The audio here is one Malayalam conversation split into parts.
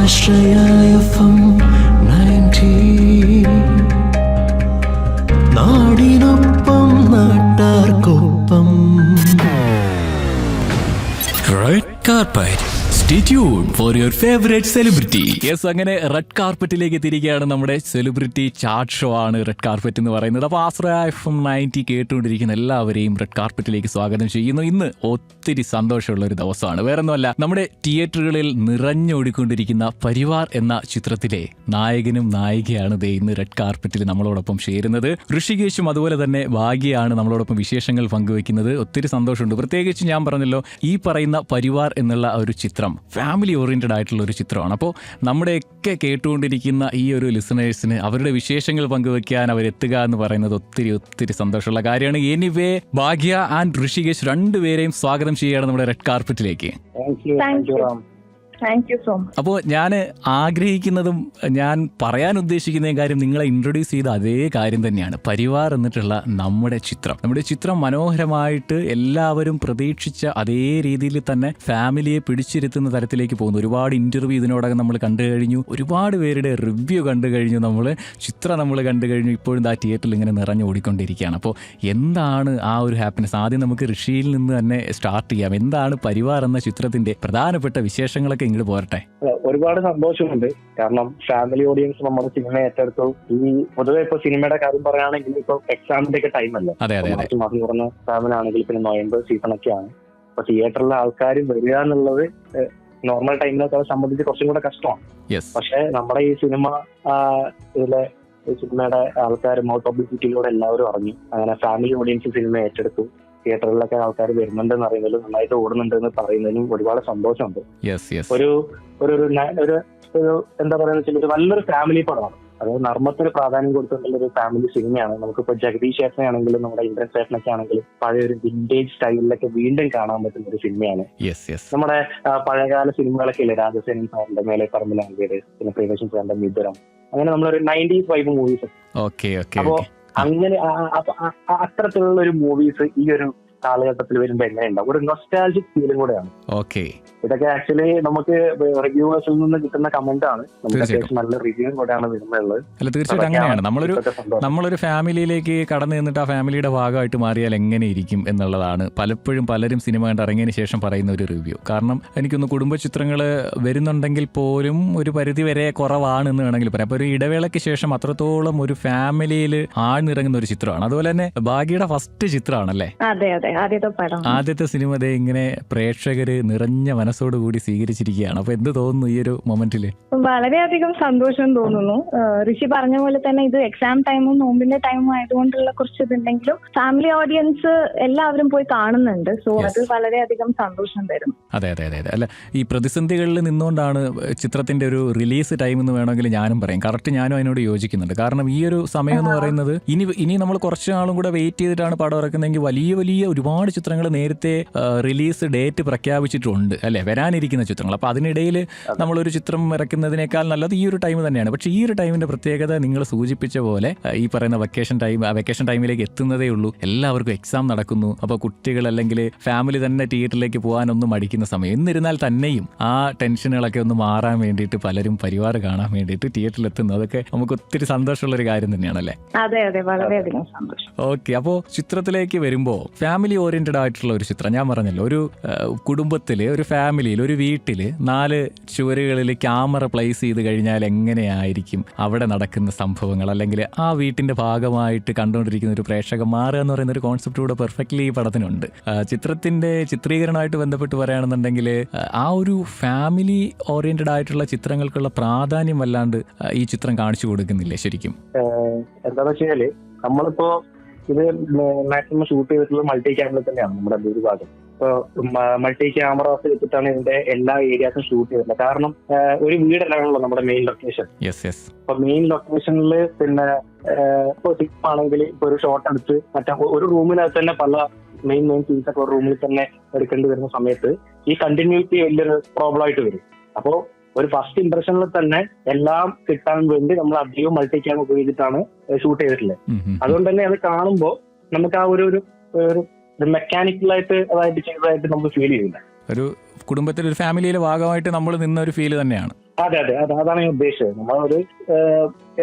ആശ്രയ FM 90 നാടിനൊപ്പം നാട്ടാർക്കൊപ്പം red carpet. Stay tuned for your favorite celebrity. Yes, അങ്ങനെ റെഡ് കാർപ്പറ്റിലേക്ക് തിരികെയാണ്. നമ്മുടെ സെലിബ്രിറ്റി ചാർട്ട് ഷോ ആണ് റെഡ് കാർപ്പറ്റ് എന്ന് പറയുന്നത്. അപ്പോൾ ആശ്രയ FM 90 കേട്ടുകൊണ്ടിരിക്കുന്ന എല്ലാവരെയും റെഡ് കാർപ്പറ്റിലേക്ക് സ്വാഗതം ചെയ്യുന്നു. ഇന്ന് ഒത്തിരി സന്തോഷമുള്ള ഒരു ദിവസമാണ്. വേറൊന്നുമല്ല, നമ്മുടെ തിയേറ്ററുകളിൽ നിറഞ്ഞോടിക്കൊണ്ടിരിക്കുന്ന പരിവാർ എന്ന ചിത്രത്തിലെ നായകനും നായികയാണ് ദേ ഇന്ന് റെഡ് കാർപ്പറ്റിൽ നമ്മളോടൊപ്പം ചേരുന്നത്. ഋഷികേശും അതുപോലെ തന്നെ ഭാഗ്യയാണ് നമ്മളോടൊപ്പം വിശേഷങ്ങൾ പങ്കുവെക്കുന്നത്. ഒത്തിരി സന്തോഷമുണ്ട്. പ്രത്യേകിച്ച് ഞാൻ പറഞ്ഞല്ലോ, ഈ പറയുന്ന പരിവാർ എന്നുള്ള ഒരു ചിത്രം ഫാമിലി ഓറിയന്റഡ് ആയിട്ടുള്ള ഒരു ചിത്രമാണ്. അപ്പോൾ നമ്മുടെയൊക്കെ കേട്ടുകൊണ്ടിരിക്കുന്ന ഈ ഒരു ലിസണേഴ്സിന് അവരുടെ വിശേഷങ്ങൾ പങ്കുവെക്കാൻ അവരെത്തുക എന്ന് പറയുന്നത് ഒത്തിരി ഒത്തിരി സന്തോഷമുള്ള കാര്യമാണ്. എനിവേ, ഭാഗ്യ ആൻഡ് ഋഷികേശ് രണ്ടുപേരെയും സ്വാഗതം ചെയ്യുകയാണ് നമ്മുടെ റെഡ് കാർപ്പറ്റിലേക്ക്. അപ്പോൾ ഞാൻ ആഗ്രഹിക്കുന്നതും ഞാൻ പറയാൻ ഉദ്ദേശിക്കുന്ന കാര്യം നിങ്ങളെ ഇൻട്രൊഡ്യൂസ് ചെയ്ത അതേ കാര്യം തന്നെയാണ്. പരിവാർ എന്നിട്ടുള്ള നമ്മുടെ ചിത്രം മനോഹരമായിട്ട് എല്ലാവരും പ്രതീക്ഷിച്ച അതേ രീതിയിൽ തന്നെ ഫാമിലിയെ പിടിച്ചിരുത്തുന്ന തരത്തിലേക്ക് പോകുന്നു. ഒരുപാട് ഇന്റർവ്യൂ ഇതിനോടകം നമ്മൾ കണ്ടു കഴിഞ്ഞു, ഒരുപാട് പേരുടെ റിവ്യൂ കണ്ടു കഴിഞ്ഞു, ചിത്രം നമ്മൾ കണ്ടു കഴിഞ്ഞു. ഇപ്പോഴും ആ തിയേറ്ററിൽ ഇങ്ങനെ നിറഞ്ഞു ഓടിക്കൊണ്ടിരിക്കുകയാണ്. അപ്പോൾ എന്താണ് ആ ഒരു ഹാപ്പിനെസ്? ആദ്യം നമുക്ക് ഋഷിയിൽ നിന്ന് തന്നെ സ്റ്റാർട്ട് ചെയ്യാം. എന്താണ് പരിവാർ എന്ന ചിത്രത്തിന്റെ പ്രധാനപ്പെട്ട വിശേഷങ്ങളൊക്കെ ഇങ്ങോട്ട് പോരട്ടെ. ഒരുപാട് സന്തോഷമുണ്ട്. കാരണം ഫാമിലി ഓഡിയൻസ് നമ്മുടെ സിനിമ ഏറ്റെടുത്തു. ഈ പൊതുവെ ഇപ്പൊ സിനിമയുടെ കാര്യം പറയുകയാണെങ്കിൽ ഇപ്പൊ എക്സാമിന്റെ ഒക്കെ ടൈം അല്ലേ, മാസം കുറഞ്ഞ എക്സാമിനാണെങ്കിൽ പിന്നെ നവംബർ സീസണൊക്കെയാണ്. അപ്പൊ തിയേറ്ററിലെ ആൾക്കാർ വരിക എന്നുള്ളത് നോർമൽ ടൈമിനൊക്കെ സംബന്ധിച്ച് കുറച്ചും കൂടെ കഷ്ടമാണ്. പക്ഷെ നമ്മുടെ ഈ സിനിമയുടെ ആൾക്കാർ മൗത്ത് പബ്ലിസിറ്റിയിലൂടെ എല്ലാവരും അറിഞ്ഞു. അങ്ങനെ ഫാമിലി ഓഡിയൻസ് സിനിമ ഏറ്റെടുത്തു. തിയേറ്ററിലൊക്കെ ആൾക്കാർ വരുന്നുണ്ടെന്ന് അറിയുന്നതിലും നന്നായിട്ട് ഓടുന്നുണ്ടെന്ന് പറയുന്നതിലും ഒരുപാട് സന്തോഷമുണ്ട്. ഒരു എന്താ പറയുക, ഒരു നല്ലൊരു ഫാമിലി പടമാണ്. അതായത് നർമ്മത്തിന് പ്രാധാന്യം കൊടുത്തിട്ടുള്ള ഒരു ഫാമിലി സിനിമയാണ്. നമുക്കിപ്പോ ജഗദീഷ് ചേട്ടനാണെങ്കിലും നമ്മുടെ ഇന്ദ്രൻ ചേട്ടനൊക്കെ ആണെങ്കിലും പഴയ ഒരു വിന്റേജ് സ്റ്റൈലിലൊക്കെ വീണ്ടും കാണാൻ പറ്റുന്ന ഒരു സിനിമയാണ്. നമ്മുടെ പഴയകാല സിനിമകളൊക്കെ ഇല്ലേ, രാജസേനൻ സാറിന്റെ മേലെ പറമ്പിലാങ്കിയത്, പിന്നെ പ്രിയദർശൻ സാറിന്റെ മിഥുനം, അങ്ങനെ നമ്മളൊരു 90s വൈബ് മൂവീസ്. അപ്പോ അങ്ങനെ അത്തരത്തിലുള്ള ഒരു മൂവീസ് ഈ ഒരു കാലഘട്ടത്തിൽ വരുമ്പോ എങ്ങനെയുണ്ടാവും? ഒരു നൊസ്റ്റാൾജിക് ഫീലും കൂടെയാണ്. ഇതൊക്കെ ആക്ച്വലി നമുക്ക് റിവ്യൂവേഴ്സിൽ നിന്ന് കിട്ടുന്ന കമന്റ് ആണ്. നമുക്ക് അത്യാവശ്യം നല്ല റിവ്യൂ കൂടെയാണ് വരുന്നുള്ളത്. അല്ല, തീർച്ചയായിട്ടും അങ്ങനെയാണ്. നമ്മളൊരു ഫാമിലിയിലേക്ക് കടന്നു നിന്നിട്ട് ആ ഫാമിലിയുടെ ഭാഗമായിട്ട് മാറിയാൽ എങ്ങനെ ഇരിക്കും എന്നുള്ളതാണ് പലപ്പോഴും പലരും സിനിമ കണ്ട് ഇറങ്ങിയതിന് ശേഷം പറയുന്ന ഒരു റിവ്യൂ. കാരണം എനിക്കൊന്ന് കുടുംബ ചിത്രങ്ങൾ വരുന്നുണ്ടെങ്കിൽ പോലും ഒരു പരിധി വരെ കുറവാണ് എന്ന് വേണമെങ്കിൽ പറയാം. അപ്പൊ ഒരു ഇടവേളയ്ക്ക് ശേഷം അത്രത്തോളം ഒരു ഫാമിലിയിൽ ആഴ്ന്നിറങ്ങുന്ന ഒരു ചിത്രമാണ്. അതുപോലെ തന്നെ ഭാഗ്യയുടെ ഫസ്റ്റ് ചിത്രമാണല്ലേ? ആദ്യത്തെ സിനിമ ഇങ്ങനെ പ്രേക്ഷകര് നിറഞ്ഞ മനസ്സോടുകൂടി സ്വീകരിച്ചിരിക്കുകയാണ്. അപ്പൊ എന്ത് തോന്നുന്നു ഈ ഒരു മൊമെന്റില്? വളരെയധികം സന്തോഷം തോന്നുന്നു. ഋഷി പറഞ്ഞ പോലെ തന്നെ ഇത് എക്സാം ടൈമും നോമ്പിന്റെ ടൈമും ആയതുകൊണ്ടുള്ള കുറച്ച് ഇതുണ്ടെങ്കിലും ഫാമിലി ഓഡിയൻസ് എല്ലാവരും പോയി കാണുന്നുണ്ട്. സോ അത് വളരെയധികം സന്തോഷം തരും. അതെ. അല്ല, ഈ പ്രതിസന്ധികളിൽ നിന്നുകൊണ്ടാണ് ചിത്രത്തിന്റെ ഒരു റിലീസ് ടൈം എന്ന് വേണമെങ്കിൽ ഞാനും പറയും. കറക്റ്റ്, ഞാനും അതിനോട് യോജിക്കുന്നുണ്ട്. കാരണം ഈ ഒരു സമയം എന്ന് പറയുന്നത് ഇനി നമ്മൾ കുറച്ച് നാളും കൂടെ വെയിറ്റ് ചെയ്തിട്ടാണ് പടം ഇറക്കുന്നതെങ്കിൽ വലിയ ഒരുപാട് ചിത്രങ്ങൾ നേരത്തെ റിലീസ് ഡേറ്റ് പ്രഖ്യാപിച്ചിട്ടുണ്ട് അല്ലെ, വരാനിരിക്കുന്ന ചിത്രങ്ങൾ. അപ്പൊ അതിനിടയിൽ നമ്മളൊരു ചിത്രം ഇറക്കുന്നതിനേക്കാൾ നല്ലത് ഈ ഒരു ടൈം തന്നെയാണ്. പക്ഷേ ഈ ഒരു ടൈമിന്റെ പ്രത്യേകത നിങ്ങൾ സൂചിപ്പിച്ച പോലെ ഈ പറയുന്ന വെക്കേഷൻ ടൈമിലേക്ക് എത്തുന്നതേ ഉള്ളൂ. എല്ലാവർക്കും എക്സാം നടക്കുന്നു. അപ്പോൾ കുട്ടികൾ അല്ലെങ്കിൽ ഫാമിലി തന്നെ തിയേറ്ററിലേക്ക് പോകാനൊന്നും മടിക്കുന്ന സമയം. എന്നിരുന്നാൽ തന്നെയും ആ ടെൻഷനുകളൊക്കെ ഒന്ന് മാറാൻ വേണ്ടിയിട്ട് പലരും പരിവാർ കാണാൻ വേണ്ടിയിട്ട് തിയേറ്ററിൽ എത്തുന്നു. അതൊക്കെ നമുക്ക് ഒത്തിരി സന്തോഷമുള്ള ഒരു കാര്യം തന്നെയാണല്ലേ? ഓക്കെ, അപ്പോൾ ചിത്രത്തിലേക്ക് വരുമ്പോൾ ഫാമിലി ഓറിയന്റഡ് ആയിട്ടുള്ള ഒരു ചിത്രം. ഞാൻ പറഞ്ഞല്ലോ, ഒരു കുടുംബത്തില്, ഒരു ഫാമിലിയിൽ, ഒരു വീട്ടില് 4 ചുവരുകളിൽ ക്യാമറ പ്ലേസ് ചെയ്ത് കഴിഞ്ഞാൽ എങ്ങനെയായിരിക്കും അവിടെ നടക്കുന്ന സംഭവങ്ങൾ, അല്ലെങ്കിൽ ആ വീട്ടിന്റെ ഭാഗമായിട്ട് കണ്ടുകൊണ്ടിരിക്കുന്ന ഒരു പ്രേക്ഷകൻ മാറുക എന്ന് പറയുന്ന ഒരു കോൺസെപ്റ്റ് കൂടെ പെർഫെക്റ്റ്ലി ഈ പടത്തിനുണ്ട്. ചിത്രത്തിന്റെ ചിത്രീകരണമായിട്ട് ബന്ധപ്പെട്ട് പറയുകയാണെന്നുണ്ടെങ്കിൽ ആ ഒരു ഫാമിലി ഓറിയന്റഡ് ആയിട്ടുള്ള ചിത്രങ്ങൾക്കുള്ള പ്രാധാന്യം വല്ലാണ്ട് ഈ ചിത്രം കാണിച്ചു കൊടുക്കുന്നില്ലേ ശരിക്കും? എന്താണെന്ന് വെച്ചാല് നമ്മളിപ്പോ ഇത് മാക്സിമം ഷൂട്ട് ചെയ്തിട്ടുള്ളത് മൾട്ടി ക്യാമറ തന്നെയാണ് നമ്മുടെ ഭൂരിഭാഗം. ഇപ്പൊ മൾട്ടി ക്യാമറാസ് വെച്ചിട്ടാണ് ഇതിന്റെ എല്ലാ ഏരിയാസും ഷൂട്ട് ചെയ്തിട്ടുള്ളത്. കാരണം ഒരു വീടല്ലാണല്ലോ നമ്മുടെ മെയിൻ ലൊക്കേഷൻ. അപ്പൊ മെയിൻ ലൊക്കേഷനിൽ പിന്നെ ഇപ്പൊ സിനിമ ആണെങ്കിൽ ഇപ്പൊ ഒരു ഷോട്ട് എടുത്ത് ഒരു റൂമിനകത്ത് തന്നെ പല മെയിൻ സീൻസ് ഒക്കെ ഒരു റൂമിൽ തന്നെ എടുക്കേണ്ടി വരുന്ന സമയത്ത് ഈ കണ്ടിന്യൂറ്റി വലിയൊരു പ്രോബ്ലം ആയിട്ട് വരും. അപ്പോ ഒരു ഫസ്റ്റ് ഇംപ്രഷനിൽ തന്നെ എല്ലാം കിട്ടാൻ വേണ്ടി നമ്മൾ അധികം മൾട്ടി ക്യാം ഉപയോഗിച്ചിട്ടാണ് ഷൂട്ട് ചെയ്തിട്ടുള്ളത്. അതുകൊണ്ട് തന്നെ അത് കാണുമ്പോൾ നമുക്ക് ആ ഒരു മെക്കാനിക്കലായിട്ട് അതായത് ചെയ്തതായിട്ട് നമുക്ക് ഫീൽ ചെയ്യുന്നില്ല. ഒരു കുടുംബത്തിൽ, ഒരു ഫാമിലിയിലെ ഭാഗമായിട്ട് നമ്മൾ നിന്ന ഒരു ഫീല് തന്നെയാണ്. അതെ അതെ അതെ, അതാണ് ഞാൻ ഉദ്ദേശിച്ചത്. നമ്മളൊരു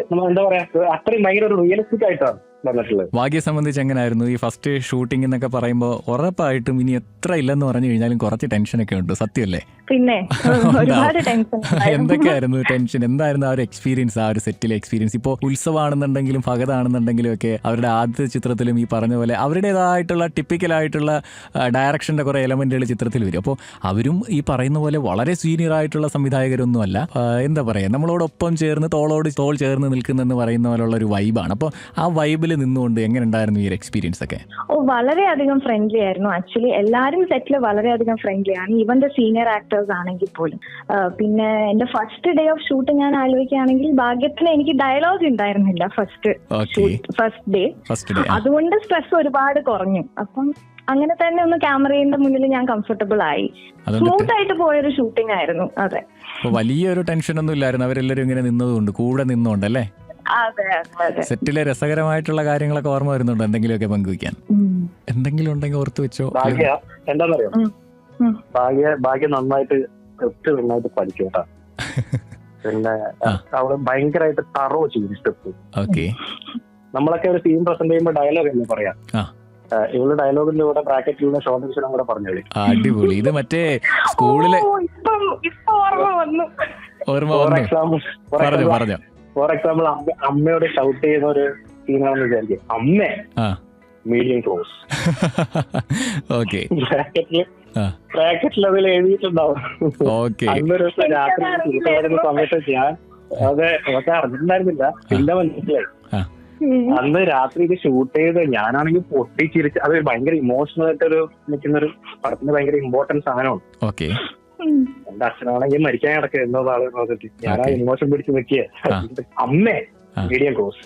നമ്മൾ എന്താ പറയാ, അത്രയും ഭയങ്കര ഒരു റിയലിസ്റ്റിക് ആയിട്ടാണ് വന്നിട്ടുള്ളത്. ഭാഗ്യയെ സംബന്ധിച്ച് എങ്ങനെയായിരുന്നു ഈ ഫസ്റ്റ് ഷൂട്ടിംഗ് എന്നൊക്കെ പറയുമ്പോൾ? ഉറപ്പായിട്ടും ഇനി എത്ര ഇല്ലെന്ന് പറഞ്ഞു കഴിഞ്ഞാലും കുറച്ച് ടെൻഷനൊക്കെ ഉണ്ട്, സത്യമല്ലേ? പിന്നെ ഒരുപാട് ടെൻഷൻ. എന്തൊക്കെയായിരുന്നു ടെൻഷൻ? എന്തായിരുന്നു ആ ഒരു എക്സ്പീരിയൻസ്, ആ ഒരു സെറ്റിലെ എക്സ്പീരിയൻസ്? ഇപ്പോൾ ഉത്സവമാണെന്നുണ്ടെങ്കിലും ഭഗതാണെന്നുണ്ടെങ്കിലും ഒക്കെ അവരുടെ ആദ്യത്തെ ചിത്രത്തിലും ഈ പറഞ്ഞ പോലെ അവരുടേതായിട്ടുള്ള ടിപ്പിക്കലായിട്ടുള്ള ഡയറക്ഷൻ്റെ കുറേ എലമെന്റുകൾ ചിത്രത്തിൽ വരും. അപ്പോൾ അവരും ഈ പറയുന്ന പോലെ വളരെ സീനിയർ ആയിട്ടുള്ള സംവിധായകരൊന്നുമല്ല. എന്താ പറയുക, നമ്മളോടൊപ്പം ചേർന്ന് തോളോട് തോൾ ചേർന്ന് നിൽക്കുന്നെന്ന് പറയുന്ന പോലുള്ള ഒരു വൈബാണ്. അപ്പോൾ ആ വൈബിൽ നിന്നുകൊണ്ട് എങ്ങനെ ഉണ്ടായിരുന്നു ഈ ഒരു എക്സ്പീരിയൻസ് ഒക്കെ? വളരെയധികം ഫ്രണ്ട്ലി ആയിരുന്നു. ആക്ച്വലി എല്ലാവരും സെറ്റിൽ വളരെയധികം ഫ്രണ്ട്ലി ആണ്, ഈവൻ ദ സീനിയർ ആക്ടേഴ്സ് ആണെങ്കിൽ പോലും. പിന്നെ എന്റെ ഫസ്റ്റ് ഡേ ഓഫ് ഷൂട്ട് ഞാൻ ആലോചിക്കുകയാണെങ്കിൽ ഭാഗ്യത്തിന് എനിക്ക് ഡയലോഗ് ഉണ്ടായിരുന്നില്ല ഫസ്റ്റ് ഡേ. അതുകൊണ്ട് സ്ട്രെസ് ഒരുപാട് കുറഞ്ഞു. അപ്പം അങ്ങനെ തന്നെ ഒന്ന് ക്യാമറയുടെ മുന്നിൽ ഞാൻ കംഫർട്ടബിൾ ആയി. സ്മൂത്ത് ആയിട്ട് പോയൊരു ഷൂട്ടിംഗ് ആയിരുന്നു. അതെ, വലിയൊരു ടെൻഷൻ ഒന്നും ഇല്ലായിരുന്നു. അവരെല്ലാവരും ഇങ്ങനെ നിന്നതുകൊണ്ട്, കൂടെ നിന്നുകൊണ്ടല്ലേ? അതെ അതെ. സെറ്റിലെ രസകരമായിട്ടുള്ള കാര്യങ്ങളൊക്കെ ഓർമ്മ വരുന്നുണ്ടോ? എന്തെങ്കിലുമൊക്കെ പങ്കുവയ്ക്കാൻ എന്തെങ്കിലും ഉണ്ടെങ്കിൽ ഓർത്ത് വെച്ചോ. എന്താണെന്നറിയോ, ഭാഗ്യ നന്നായിട്ട് പഠിക്കും കേട്ടാ. പിന്നെ അവള് ഭയങ്കരമായിട്ട് തറോ ചെയ്യും സ്റ്റെപ്പ്. ഓക്കെ, നമ്മളൊക്കെ ഒരു സീൻ പ്രസന്റ് ചെയ്യുമ്പോൾ ഡയലോഗ് എന്ന് പറയാം. ഇവള് ഡയലോഗിന്റെ കൂടെ ബ്രാക്കറ്റിലുള്ള ഷോർട്ട് വിഷനും കൂടെ പറഞ്ഞോളി. അടിപൊളി. ഇത് മറ്റേ സ്കൂളിലെ ഫോർ എക്സാമ്പിൾ അമ്മയോട് ഷൗട്ട് ചെയ്യുന്ന ഒരു സീനാണെന്ന് വിചാരിക്കും. അമ്മേ മീഡിയം ക്ലോസ്. ഓക്കെ, ബ്രാക്കറ്റിൽ അതിൽ എഴുതിയിട്ടുണ്ടാവും. അന്നൊരു ദിവസം രാത്രി വരുന്ന സമയത്ത് ഞാൻ അതെ ഒക്കെ അറിഞ്ഞിട്ടുണ്ടായിരുന്നില്ല, പിന്നെ മനസ്സിലായി. അന്ന് രാത്രി ഇത് ഷൂട്ട് ചെയ്ത് ഞാനാണെങ്കിൽ പൊട്ടിച്ചിരിച്ച്, അത് ഭയങ്കര ഇമോഷണൽ ആയിട്ടൊരു നിൽക്കുന്നൊരു പടത്തിന് ഭയങ്കര ഇമ്പോർട്ടൻറ്റ് സാധനമാണ്. എന്റെ അച്ഛനാണെങ്കിൽ മരിക്കാൻ കിടക്കുക എന്നതാണ് നോക്കിട്ട് ഞാൻ ആ ഇമോഷൻ പിടിച്ച് നിൽക്കുക. അമ്മേ മീഡിയം കോഴ്സ്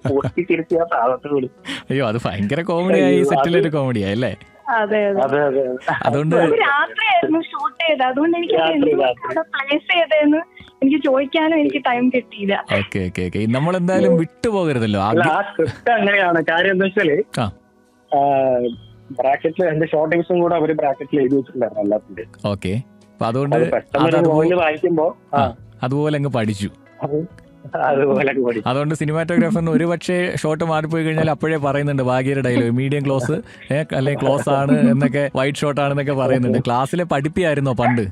പൊട്ടിച്ചിരിച്ച് ആ സാധനത്തിൽ വിളിച്ചു. അയ്യോ, അത് ഭയങ്കര കോമഡിയായി, സെറ്റിലൊരു കോമഡിയായി അല്ലേ? അതുകൊണ്ട് രാത്രിയായിരുന്നു ഷൂട്ട് ചെയ്തത്. അതുകൊണ്ട് എനിക്ക് പ്ലേസ് ചെയ്തതെന്ന് എനിക്ക് ചോദിക്കാനും എനിക്ക് ടൈം കിട്ടിയില്ല. നമ്മളെന്തായാലും വിട്ടുപോകരുതല്ലോ. അങ്ങനെയാണ് കാര്യം. എന്താ വെച്ചാല് ബ്രാക്കറ്റിൽ എന്റെ ഷോർട്ടിങ്സും കൂടെ അവര് ബ്രാക്കറ്റിൽ എഴുതി വെച്ചിട്ടുണ്ടായിരുന്നു എല്ലാത്തിന്റെ. ഓക്കെ, അതുകൊണ്ട് വായിക്കുമ്പോ അതുപോലെ അങ്ങ് പഠിച്ചു. അതുകൊണ്ട് സിനിമാറ്റോഗ്രാഫറിന് ഒരു പക്ഷേ ഷോട്ട് മാറിപ്പോയി കഴിഞ്ഞാൽ അപ്പോഴേ പറയുന്നുണ്ട് ഭാഗ്യയുടെ ഡയലോഗ്, മീഡിയം ക്ലോസ് അല്ലെങ്കിൽ ക്ലോസ് ആണ് എന്നൊക്കെ, വൈറ്റ് ഷോട്ട് ആണെന്നൊക്കെ പറയുന്നുണ്ട്. ക്ലാസ്സിലെ പഠിപ്പിയായിരുന്നോ പണ്ട്?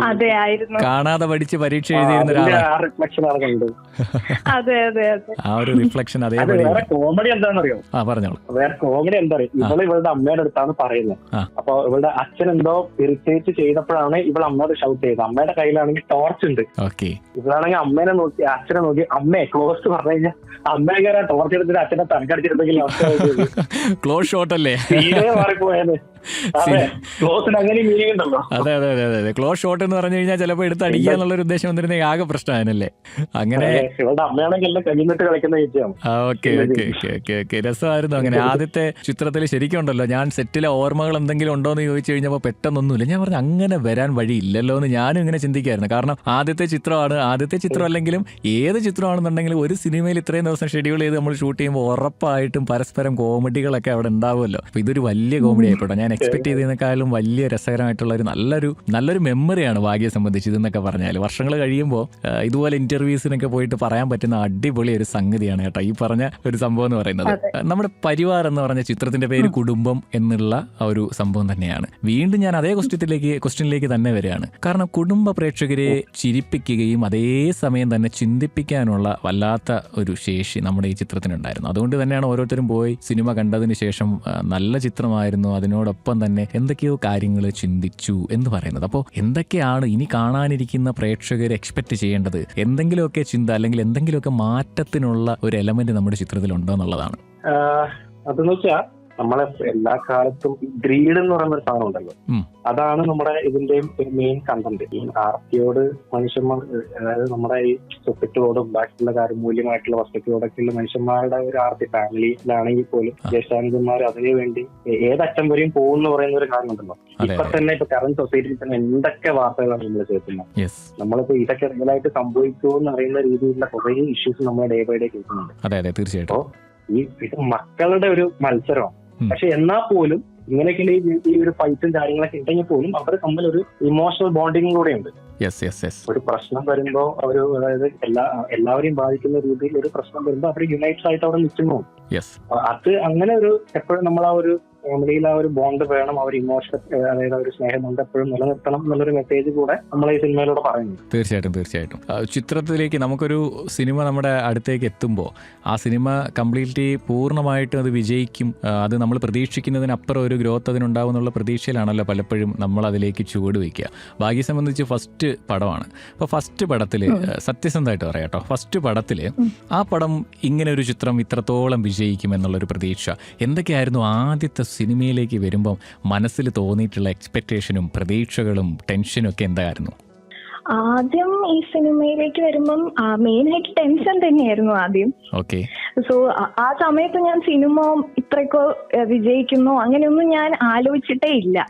അതെ ആയിരുന്നു. കാണാതെ പഠിച്ച് പരീക്ഷ എഴുതിയിരുന്ന ഒരാളാണ്. ആ ഒരു റിഫ്ലക്ഷൻ അതേപോലെ. കോമഡി എന്താണെന്നറിയോ? പറഞ്ഞോളൂ. വേറെ കോമഡി എന്താ അറിയോ, ഇവള് ഇവളുടെ അമ്മയുടെ അടുത്താണ് പറയുന്നത്. അപ്പൊ ഇവളുടെ അച്ഛൻ എന്തോ ഇറിറ്റേറ്റ് ചെയ്തപ്പോഴാണ് ഇവൾ അമ്മയോട് ഷൗട്ട് ചെയ്തത്. അമ്മയുടെ കയ്യിലാണെങ്കിൽ ടോർച്ച് ഉണ്ട്. ഇവളാണെങ്കിൽ അമ്മേനെ നോക്കി അച്ഛനെ നോക്കി അമ്മയെ ക്ലോസ് പറഞ്ഞു കഴിഞ്ഞാൽ അമ്മയെ ടോർച്ച് എടുത്തിട്ട് അച്ഛനെ തലക്കടിച്ചെടുത്തെങ്കിൽ ക്ലോസ് ഷോട്ട് അല്ലേ? മാറിപ്പോയത്. അതെ, ക്ലോസിന് അങ്ങനെ മീനിങ് ഉണ്ടല്ലോ. അതെ അതെ അതെ അതെ, ക്ലോസ് ഷോട്ട് എന്ന് പറഞ്ഞു കഴിഞ്ഞാൽ ചിലപ്പോൾ എടുത്ത് അടിക്കുക എന്നുള്ളൊരു ഉദ്ദേശം വന്നിരുന്ന ആകെ പ്രശ്നമാണല്ലേ? അങ്ങനെ രസമായിരുന്നു. അങ്ങനെ ആദ്യത്തെ ചിത്രത്തിൽ ശരിക്കും ഉണ്ടല്ലോ, ഞാൻ സെറ്റിലെ ഓർമ്മകൾ എന്തെങ്കിലും ഉണ്ടോ എന്ന് ചോദിച്ചു കഴിഞ്ഞപ്പോൾ പെട്ടെന്നൊന്നുമില്ല. ഞാൻ പറഞ്ഞു അങ്ങനെ വരാൻ വഴിയില്ലല്ലോ എന്ന് ഞാനും ഇങ്ങനെ ചിന്തിക്കായിരുന്നു. കാരണം ആദ്യത്തെ ചിത്രമാണ്. ആദ്യത്തെ ചിത്രം അല്ലെങ്കിലും ഏത് ചിത്രമാണെന്നുണ്ടെങ്കിലും ഒരു സിനിമയിൽ ഇത്രയും ദിവസം ഷെഡ്യൂൾ ചെയ്ത് നമ്മൾ ഷൂട്ട് ചെയ്യുമ്പോൾ ഉറപ്പായിട്ടും പരസ്പരം കോമഡികളൊക്കെ അവിടെ ഉണ്ടാവുമല്ലോ. അപ്പോൾ ഇതൊരു വലിയ കോമഡി ആയിപ്പോട്ടെ. ഞാൻ എക്സ്പെക്ട് ചെയ്തതിനേക്കാളും വലിയ രസകരമായിട്ടുള്ള ഒരു നല്ലൊരു മെമ്മറിയാണ് ഭാഗ്യയെ സംബന്ധിച്ച് ഇതെന്നൊക്കെ പറഞ്ഞാൽ. വർഷങ്ങൾ കഴിയുമ്പോൾ ഇതുപോലെ ഇന്റർവ്യൂസിനൊക്കെ പോയിട്ട് പറയാൻ പറ്റുന്ന അടിപൊളി ഒരു സംഗതിയാണ് കേട്ടോ ഈ പറഞ്ഞ ഒരു സംഭവം എന്ന് പറയുന്നത്. നമ്മുടെ പരിവാർ എന്ന് പറഞ്ഞ ചിത്രത്തിന്റെ പേര് കുടുംബം എന്നുള്ള ഒരു സംഭവം തന്നെയാണ്. വീണ്ടും ഞാൻ അതേ ക്വസ്റ്റ്യനിലേക്ക് തന്നെ വരികയാണ്. കാരണം കുടുംബ പ്രേക്ഷകരെ ചിരിപ്പിക്കുകയും അതേസമയം തന്നെ ചിന്തിപ്പിക്കാനുള്ള വല്ലാത്ത ഒരു ശേഷി നമ്മുടെ ഈ ചിത്രത്തിനുണ്ടായിരുന്നു. അതുകൊണ്ട് തന്നെയാണ് ഓരോരുത്തരും പോയി സിനിമ കണ്ടതിന് ശേഷം നല്ല ചിത്രമായിരുന്നു, അതിനോടൊപ്പം തന്നെ എന്തൊക്കെയോ കാര്യങ്ങൾ ചിന്തിച്ചു എന്ന് പറയുന്നത്. അപ്പോൾ എന്തൊക്കെയാണ് ഇനി കാണാനിരിക്കുന്ന പ്രേക്ഷകർ എക്സ്പെക്ട് ചെയ്യേണ്ടത്? എന്തെങ്കിലുമൊക്കെ ചിന്ത അല്ലെങ്കിൽ എന്തെങ്കിലുമൊക്കെ മാറ്റത്തിനുള്ള ഒരു എലമെന്റ് നമ്മുടെ ചിത്രത്തിലുണ്ടോ എന്നുള്ളതാണ്. അതെന്ന് വെച്ചാൽ നമ്മളെ എല്ലാ കാലത്തും ഗ്രീഡ് എന്ന് പറയുന്ന ഒരു സാധനം ഉണ്ടല്ലോ, അതാണ് നമ്മുടെ ഇതിന്റെ മെയിൻ കണ്ടന്റ്. ഈ ആർത്തിയോട് മനുഷ്യന്മാർ, അതായത് നമ്മുടെ ഈ സ്വത്തുക്കളോടും ബാക്കിയുള്ള മൂല്യമായിട്ടുള്ള വസ്തുക്കളോടൊക്കെയുള്ള മനുഷ്യന്മാരുടെ ഒരു ആർത്തി, ഫാമിലിയിലാണെങ്കിൽ പോലും ജ്യേഷ്ഠാനുജന്മാർ അതിനു വേണ്ടി ഏതറ്റം വരെയും പോകുമെന്ന് പറയുന്ന ഒരു കാര്യം ഉണ്ടല്ലോ. ഇപ്പൊ തന്നെ ഇപ്പൊ കറന്റ് സൊസൈറ്റിയിൽ തന്നെ എന്തൊക്കെ വാർത്തകളാണ് നമ്മൾ കേൾക്കുന്നത്. നമ്മളിപ്പോ ഇതൊക്കെ റിയലായിട്ട് സംഭവിക്കുമെന്ന് അറിയുന്ന രീതിയിലുള്ള കുറെ ഇഷ്യൂസ് നമ്മൾ ഡേ ബൈ ഡേ കേൾക്കുന്നുണ്ട്. തീർച്ചയായിട്ടും ഇത് മക്കളുടെ ഒരു മത്സരമാണ്. പക്ഷെ എന്നാൽ പോലും ഇങ്ങനെയൊക്കെ ഈ ഒരു ഫൈറ്റും കാര്യങ്ങളൊക്കെ ഉണ്ടെങ്കിൽ പോലും അവർ തമ്മിൽ ഒരു ഇമോഷണൽ ബോണ്ടിങ് കൂടെ ഉണ്ട്. Yes yes yes. ഒരു പ്രശ്നം വരുമ്പോ അവര്, അതായത് എല്ലാവരെയും ബാധിക്കുന്ന രീതിയിൽ ഒരു പ്രശ്നം വരുമ്പോ അവർ യുണൈറ്റഡ് ആയിട്ട് അവിടെ നിൽക്കുന്നു. യെസ്. അത് അങ്ങനെ ഒരു എപ്പോഴും നമ്മൾ ആ ഒരു ഫാമിലിയിൽ ആ ഒരു ബോണ്ട് വേണം, ആ ഒരു ഇമോഷൻ, അതായത് ആ ഒരു സ്നേഹം ബോണ്ട് എപ്പോഴും നിലനിർത്തണം എന്നുള്ളൊരു മെസ്സേജ് കൂടെ നമ്മൾ ഈ സിനിമയിലൂടെ പറയുന്നു. തീർച്ചയായിട്ടും തീർച്ചയായിട്ടും. ചിത്രത്തിലേക്ക് നമുക്കൊരു സിനിമ നമ്മുടെ അടുത്തേക്ക് എത്തുമ്പോൾ ആ സിനിമ കംപ്ലീറ്റ്ലി പൂർണ്ണമായിട്ടും അത് വിജയിക്കും, അത് നമ്മൾ പ്രതീക്ഷിക്കുന്നതിനപ്പുറം ഒരു ഗ്രോത്ത് അതിനുണ്ടാവും എന്നുള്ള പ്രതീക്ഷയിലാണല്ലോ പലപ്പോഴും നമ്മൾ അതിലേക്ക് ചുവട് വയ്ക്കുക. ഭാഗ്യം സംബന്ധിച്ച് ഫസ്റ്റ് പടമാണ്. അപ്പോൾ ഫസ്റ്റ് പടത്തിൽ സത്യസന്ധമായിട്ട് പറയാം കേട്ടോ, ഫസ്റ്റ് പടത്തിൽ ആ പടം ഇങ്ങനെ ഒരു ചിത്രം ഇത്രത്തോളം വിജയിക്കും എന്നുള്ളൊരു പ്രതീക്ഷ എന്തൊക്കെയായിരുന്നു? ആദ്യത്തെ സിനിമയിലേക്ക് വരുമ്പം മനസ്സിൽ തോന്നിയിട്ടുള്ള എക്സ്പെക്ടേഷനും പ്രതീക്ഷകളും ടെൻഷനും ഒക്കെ എന്തായിരുന്നു? ആദ്യം ഈ സിനിമയിലേക്ക് വരുമ്പം മെയിനായിട്ട് ടെൻഷൻ തന്നെയായിരുന്നു ആദ്യം. ഓക്കെ. സോ ആ സമയത്ത് ഞാൻ സിനിമ ഇത്രയൊക്കെ വിജയിക്കുന്നു അങ്ങനെയൊന്നും ഞാൻ ആലോചിച്ചിട്ടേ ഇല്ല.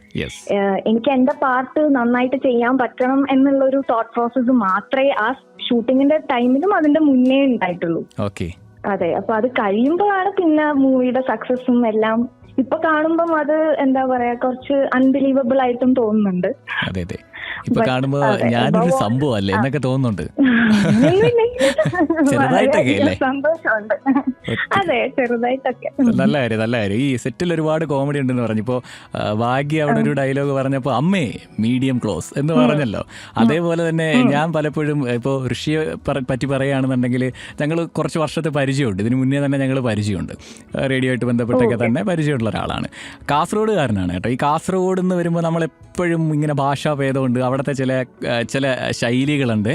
എനിക്ക് എന്റെ പാർട്ട് നന്നായിട്ട് ചെയ്യാൻ പറ്റണം എന്നുള്ളൊരു തോട്ട് പ്രോസസ്സ് മാത്രമേ ആ ഷൂട്ടിങ്ങിന്റെ ടൈമിലും അതിന്റെ മുന്നേ ഉണ്ടായിട്ടുള്ളൂ. ഓക്കെ. അതെ. അപ്പൊ അത് കഴിയുമ്പോഴാണ് പിന്നെ മൂവിയുടെ സക്സസും എല്ലാം ഇപ്പൊ കാണുമ്പം അത് എന്താ പറയാ കുറച്ച് അൺബിലീവബിൾ ആയിട്ടും തോന്നുന്നുണ്ട്. അതെ അതെ. ഇപ്പൊ കാണുമ്പോ ഞാനൊരു സംഭവം അല്ലേ എന്നൊക്കെ തോന്നുന്നുണ്ട്. ചെറുതായിട്ടൊക്കെ അല്ലേ? സന്തോഷമുണ്ട്. അതെ, ചെറുതായിട്ടൊക്കെ. നല്ല കാര്യം നല്ല കാര്യം. ഈ സെറ്റിൽ ഒരുപാട് കോമഡി ഉണ്ടെന്ന് പറഞ്ഞപ്പോ ഭാഗ്യ അവിടെ ഒരു ഡയലോഗ് പറഞ്ഞപ്പോ അമ്മേ മീഡിയം ക്ലോസ് എന്ന് പറഞ്ഞല്ലോ. അതേപോലെ തന്നെ ഞാൻ പലപ്പോഴും ഇപ്പോൾ ഋഷിയെ പറ്റി പറയുകയാണെന്നുണ്ടെങ്കിൽ ഞങ്ങൾ കുറച്ച് വർഷത്തെ പരിചയമുണ്ട്. ഇതിന് മുന്നേ തന്നെ ഞങ്ങൾ പരിചയമുണ്ട്, റേഡിയോ ആയിട്ട് ബന്ധപ്പെട്ടൊക്കെ തന്നെ പരിചയമുള്ള ഒരാളാണ്. കാസർഗോഡുകാരനാണ് കേട്ടോ. ഈ കാസർഗോഡ് എന്ന് വരുമ്പോൾ നമ്മളെപ്പോഴും ഇങ്ങനെ ഭാഷാഭേദമുണ്ട്, അവിടുത്തെ ചില ശൈലികളുണ്ട്.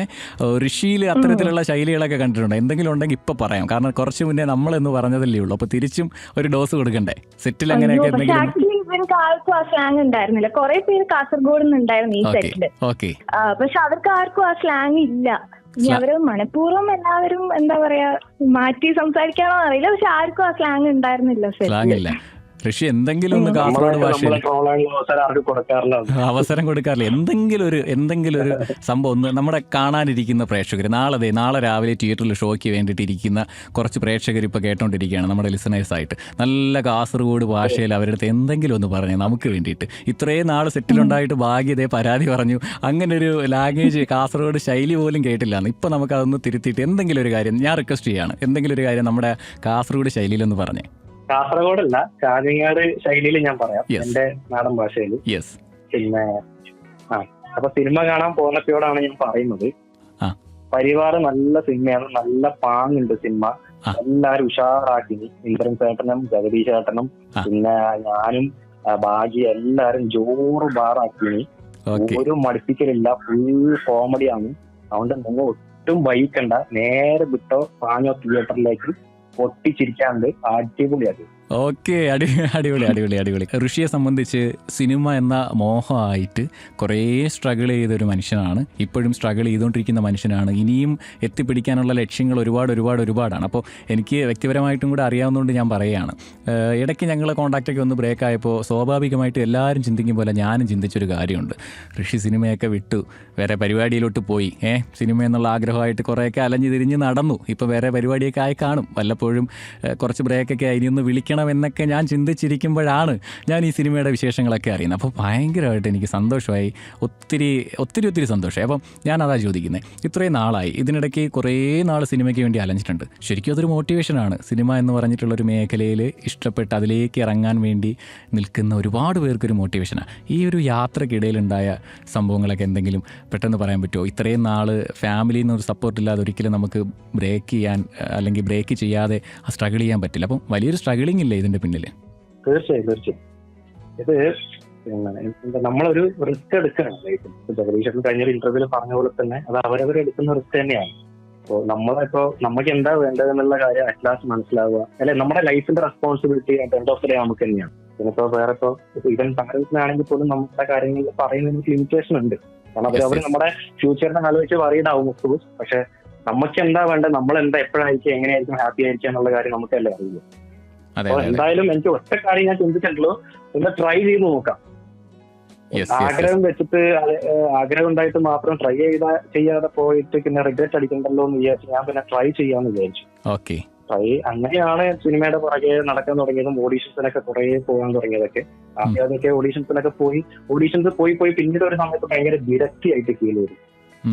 ഋഷിയിൽ അത്തരത്തിലുള്ള ശൈലികളൊക്കെ കണ്ടിട്ടുണ്ട്. എന്തെങ്കിലും ഉണ്ടെങ്കിൽ ഇപ്പം പറയാം, കാരണം കുറച്ച് മുന്നേ നമ്മളെന്ന് പറഞ്ഞതല്ലേ ഉള്ളൂ. അപ്പോൾ തിരിച്ചും ഒരു ഡോസ് കൊടുക്കണ്ടേ സെറ്റിൽ? അങ്ങനെയൊക്കെ എന്തെങ്കിലും ആർക്കും ആ സ്ലാങ് ഉണ്ടായിരുന്നില്ല. കുറെ പേര് കാസർഗോഡ് നിന്നുണ്ടായിരുന്നു ഈ സെറ്റില്. പക്ഷെ അവർക്ക് ആർക്കും ആ സ്ലാങ് ഇല്ല. അവര് മനഃപൂർവ്വം എല്ലാവരും എന്താ പറയാ മാറ്റി സംസാരിക്കാനോ അറിയില്ല, പക്ഷെ ആർക്കും ആ സ്ലാങ് ഉണ്ടായിരുന്നില്ല സെറ്റില്. ഋഷി എന്തെങ്കിലും ഒന്ന് കാസർഗോഡ് ഭാഷയിൽ അവസരം കൊടുക്കാറില്ല. എന്തെങ്കിലും ഒരു സംഭവം ഒന്ന് നമ്മുടെ കാണാനിരിക്കുന്ന പ്രേക്ഷകർ, നാളെ രാവിലെ തിയേറ്ററിൽ ഷോയ്ക്ക് വേണ്ടിയിട്ട് ഇരിക്കുന്ന കുറച്ച് പ്രേക്ഷകർ ഇപ്പോൾ കേട്ടോണ്ടിരിക്കുകയാണ്, നമ്മുടെ ലിസണേഴ്സായിട്ട്. നല്ല കാസർഗോഡ് ഭാഷയിൽ അവരുടെ അടുത്ത് എന്തെങ്കിലും ഒന്ന് പറഞ്ഞു നമുക്ക് വേണ്ടിയിട്ട്. ഇത്രയും നാൾ സെറ്റിലുണ്ടായിട്ട് ഭാഗ്യതയെ പരാതി പറഞ്ഞു, അങ്ങനെ ഒരു ലാംഗ്വേജ് കാസർഗോഡ് ശൈലി പോലും കേട്ടില്ലാന്ന്. ഇപ്പം നമുക്കതൊന്ന് തിരുത്തിയിട്ട് എന്തെങ്കിലും ഒരു കാര്യം ഞാൻ റിക്വസ്റ്റ് ചെയ്യാണ്, എന്തെങ്കിലും ഒരു കാര്യം നമ്മുടെ കാസർഗോഡ് ശൈലിയിലൊന്ന് പറഞ്ഞേ. കാസർഗോഡല്ല, കാഞ്ഞങ്ങാട് ശൈലിയിൽ ഞാൻ പറയാം, എന്റെ നാടൻ ഭാഷയിൽ. പിന്നെ അപ്പൊ സിനിമ കാണാൻ പോകുന്നപ്പോഴാണ് ഞാൻ പറയുന്നത്, പരിവാർ നല്ല സിനിമയാണ്, നല്ല പാങ്ങുണ്ട് സിനിമ, എല്ലാരും ഉഷാറാക്കി. ഇന്ദ്രൻ ചേട്ടനും ജഗദീഷ് ചേട്ടനും പിന്നെ ഞാനും ഭാഗ്യ എല്ലാരും ജോറ് ബാറാക്കി. ഒരു മടുപ്പിക്കലില്ല, ഫുൾ കോമഡിയാണ്. അതുകൊണ്ട് നിങ്ങൾ ഒട്ടും വൈകണ്ട, നേരെ വിട്ടോ പാഞ്ഞോ തിയേറ്ററിലേക്ക്, പൊട്ടിച്ചിരിക്കാണ്ട് അടിപൊളിയാക്കി. ഓക്കെ, അടിപൊളി. ഋഷിയെ സംബന്ധിച്ച് സിനിമ എന്ന മോഹമായിട്ട് കുറേ സ്ട്രഗിൾ ചെയ്തൊരു മനുഷ്യനാണ്, ഇപ്പോഴും സ്ട്രഗിൾ ചെയ്തുകൊണ്ടിരിക്കുന്ന മനുഷ്യനാണ്. ഇനിയും എത്തിപ്പിടിക്കാനുള്ള ലക്ഷ്യങ്ങൾ ഒരുപാടാണ്. അപ്പോൾ എനിക്ക് വ്യക്തിപരമായിട്ടും കൂടെ അറിയാവുന്നതുകൊണ്ട് ഞാൻ പറയുകയാണ്. ഇടയ്ക്ക് ഞങ്ങൾ കോൺടാക്റ്റൊക്കെ ഒന്ന് ബ്രേക്ക് ആയപ്പോൾ സ്വാഭാവികമായിട്ടും എല്ലാവരും ചിന്തിക്കും പോലെ ഞാനും ചിന്തിച്ചൊരു കാര്യമുണ്ട്. ഋഷി സിനിമയൊക്കെ വിട്ടു വേറെ പരിപാടിയിലോട്ട് പോയി, സിനിമ എന്നുള്ള ആഗ്രഹമായിട്ട് കുറേയൊക്കെ അലഞ്ഞു തിരിഞ്ഞ് നടന്നു. ഇപ്പോൾ വേറെ പരിപാടിയൊക്കെ ആയി കാണും, വല്ലപ്പോഴും കുറച്ച് ബ്രേക്കൊക്കെ ആയി, ഇനിയൊന്ന് വിളിക്കണം എന്നൊക്കെ ഞാൻ ചിന്തിച്ചിരിക്കുമ്പോഴാണ് ഞാൻ ഈ സിനിമയുടെ വിശേഷങ്ങളൊക്കെ അറിയുന്നത്. അപ്പോൾ ഭയങ്കരമായിട്ട് എനിക്ക് സന്തോഷമായി, ഒത്തിരി സന്തോഷമായി. അപ്പം ഞാനതാ ചോദിക്കുന്നത്, ഇത്രയും നാളായി, ഇതിനിടയ്ക്ക് കുറേ നാൾ സിനിമയ്ക്ക് വേണ്ടി അലഞ്ഞിട്ടുണ്ട്. ശരിക്കും അതൊരു മോട്ടിവേഷനാണ്. സിനിമ എന്ന് പറഞ്ഞിട്ടുള്ളൊരു മേഖലയിൽ ഇഷ്ടപ്പെട്ട് അതിലേക്ക് ഇറങ്ങാൻ വേണ്ടി നിൽക്കുന്ന ഒരുപാട് പേർക്കൊരു മോട്ടിവേഷനാണ്. ഈ ഒരു യാത്രക്കിടയിലുണ്ടായ സംഭവങ്ങളൊക്കെ എന്തെങ്കിലും പെട്ടെന്ന് പറയാൻ പറ്റുമോ? ഇത്രയും നാൾ ഫാമിലിയിൽ നിന്നൊരു സപ്പോർട്ടില്ലാതെ ഒരിക്കലും നമുക്ക് ബ്രേക്ക് ചെയ്യാൻ അല്ലെങ്കിൽ ബ്രേക്ക് ചെയ്യാതെ സ്ട്രഗിൾ ചെയ്യാൻ പറ്റില്ല. അപ്പം വലിയൊരു സ്ട്രഗിളിംഗ് ഇല്ലേ ഇതിന്റെ പിന്നില്? തീർച്ചയായും. ഇത് നമ്മളൊരു റിസ്ക് എടുക്കണം ലൈഫിൽ. ജഗദീഷ് കഴിഞ്ഞൊരു ഇന്റർവ്യൂല് പറഞ്ഞ പോലെ തന്നെ അത് അവരവരെടുക്കുന്ന റിസ്ക് തന്നെയാണ്. അപ്പോൾ നമ്മളിപ്പോ നമുക്ക് എന്താ വേണ്ടതെന്നുള്ള കാര്യം അറ്റ്ലാസ്റ്റ് മനസ്സിലാവുക, അല്ലെ? നമ്മുടെ ലൈഫിന്റെ responsibility at end of the day നമുക്ക് തന്നെയാണ്. പിന്നിപ്പോ വേറെ ഇപ്പോ ഈവൻ പാരന്റ്സിനാണെങ്കിൽ പോലും നമ്മുടെ കാര്യങ്ങളിൽ പറയുന്നതിന് ലിമിറ്റേഷൻ ഉണ്ട്. കാരണം അവർ നമ്മുടെ ഫ്യൂച്ചറിനെ ആലോചിച്ച് വറീഡാവും ഓഫ്കോഴ്സ്. പക്ഷെ നമുക്ക് എന്താ വേണ്ടത്, നമ്മളെന്താ എപ്പോഴായിരിക്കും എങ്ങനെയായിരിക്കും ഹാപ്പി ആയിരിക്കുക എന്നുള്ള കാര്യം നമുക്കല്ലേ അറിയുള്ളൂ. അപ്പൊ എന്തായാലും എനിക്ക് ഒറ്റ കാര്യം ഞാൻ ചിന്തിച്ചിട്ടുള്ളൂ, ഒന്ന് ട്രൈ ചെയ്ത് നോക്കാം. ആഗ്രഹം വെച്ചിട്ട് ആഗ്രഹം ഉണ്ടായിട്ട് മാത്രം ട്രൈ ചെയ്യാതെ പോയിട്ട് പിന്നെ റിഗ്രറ്റ് അടിക്കണ്ടല്ലോ എന്ന് വിചാരിച്ചു ഞാൻ പിന്നെ ട്രൈ ചെയ്യാന്ന് വിചാരിച്ചു. ട്രൈ അങ്ങനെയാണ് സിനിമയുടെ പുറകെ നടക്കാൻ തുടങ്ങിയതും ഓഡീഷൻസിനൊക്കെ കുറെ പോകാൻ തുടങ്ങിയതൊക്കെ. ആദ്യമൊക്കെ ഓഡീഷൻസിനൊക്കെ പോയി പിന്നീട് ഒരു സമയത്ത് ഭയങ്കര വിരക്തിയായിട്ട് ഫീൽ ചെയ്തു.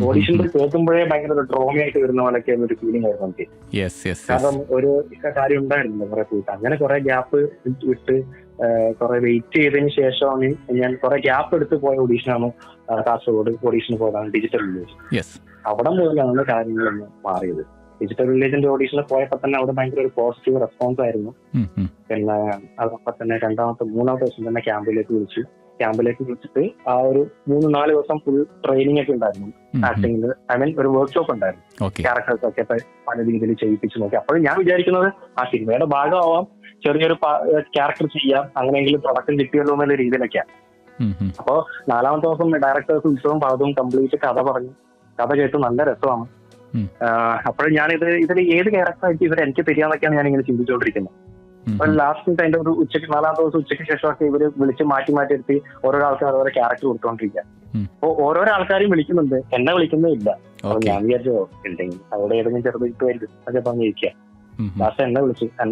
ഓഡിഷൻ കേൾക്കുമ്പോഴേ ഭയങ്കര ഒരു ഡ്രോമയായിട്ട് വരുന്ന പോലൊക്കെ ഒരു ഫീലിംഗ് ആയിരുന്നു എനിക്ക്. കാരണം ഒരു കാര്യം ഉണ്ടായിരുന്നില്ല കുറെ കൂട്ടം. അങ്ങനെ കുറെ ഗ്യാപ്പ് വിട്ട് കുറെ വെയിറ്റ് ചെയ്തതിന് ശേഷമാണ് ഞാൻ കുറെ ഗ്യാപ്പ് എടുത്ത് പോയ ഓഡീഷനാണ് കാസർഗോഡ് ഓഡീഷന് പോയതാണ് ഡിജിറ്റൽ വില്ലേജ്. അവിടെ മുതലാണ് കാര്യങ്ങളൊന്ന് മാറിയത്. ഡിജിറ്റൽ വില്ലേജിന്റെ ഓഡീഷനിൽ പോയപ്പോ തന്നെ അവിടെ ഭയങ്കര ഒരു പോസിറ്റീവ് റെസ്പോൺസ് ആയിരുന്നു. പിന്നെ അതോടൊപ്പം തന്നെ മൂന്നാമത്തെ ദിവസം തന്നെ ക്യാമ്പിലേക്ക് വിളിച്ചിട്ട് ആ ഒരു 3-4 ദിവസം ഫുൾ ട്രെയിനിങ് ഒക്കെ ഉണ്ടായിരുന്നു. ആക്ടിങ്ങിൽ ഒരു വർക്ക്ഷോപ്പ് ഉണ്ടായിരുന്നു. ക്യാരക്ടേഴ്സ് ഒക്കെ പല രീതിയിൽ ചെയ്യിപ്പിച്ചു നോക്കി. അപ്പോഴും ഞാൻ വിചാരിക്കുന്നത് ആ സിനിമയുടെ ഭാഗമാവാം, ചെറിയൊരു ക്യാരക്ടർ ചെയ്യാം, അങ്ങനെയെങ്കിലും പ്രൊഡക്ഷൻ കിട്ടിയല്ലോ എന്നുള്ള രീതിയിലൊക്കെയാണ്. അപ്പോ 4ാമത്തെ ദിവസം ഡയറക്ടേഴ്സ് ഉത്സവം ഭാഗവും കംപ്ലീറ്റ് കഥ പറഞ്ഞു. കഥ കേട്ട് നല്ല രസമാണ്. അപ്പോഴും ഞാനിത് ഏത് ക്യാരക്ടറായിട്ട് ഇവർ എനിക്ക് തരികയെന്നൊക്കെയാണ് ഞാൻ ഇങ്ങനെ ചിന്തിച്ചുകൊണ്ടിരിക്കുന്നത്. അപ്പൊ ലാസ്റ്റ് അതിന്റെ ഒരു 4ാമത്തെ ദിവസം ഉച്ചയ്ക്ക് ശേഷമൊക്കെ ഇവര് വിളിച്ച് മാറ്റി എടുത്ത് ഓരോ ആൾക്കാർ ഓരോ ക്യാരക്ടർ കൊടുത്തോണ്ടിരിക്കുക. അപ്പൊ ഓരോരോ ആൾക്കാരും വിളിക്കുന്നുണ്ട്, എന്നെ വിളിക്കുന്നില്ല. അപ്പൊ ഞാൻ വിചാരിച്ചോ എന്തെങ്കിലും അവിടെ ഏതെങ്കിലും ചെറുതായിരിക്കും അതൊക്കെ പറഞ്ഞിരിക്കുക. ലാസ്റ്റ് എന്നെ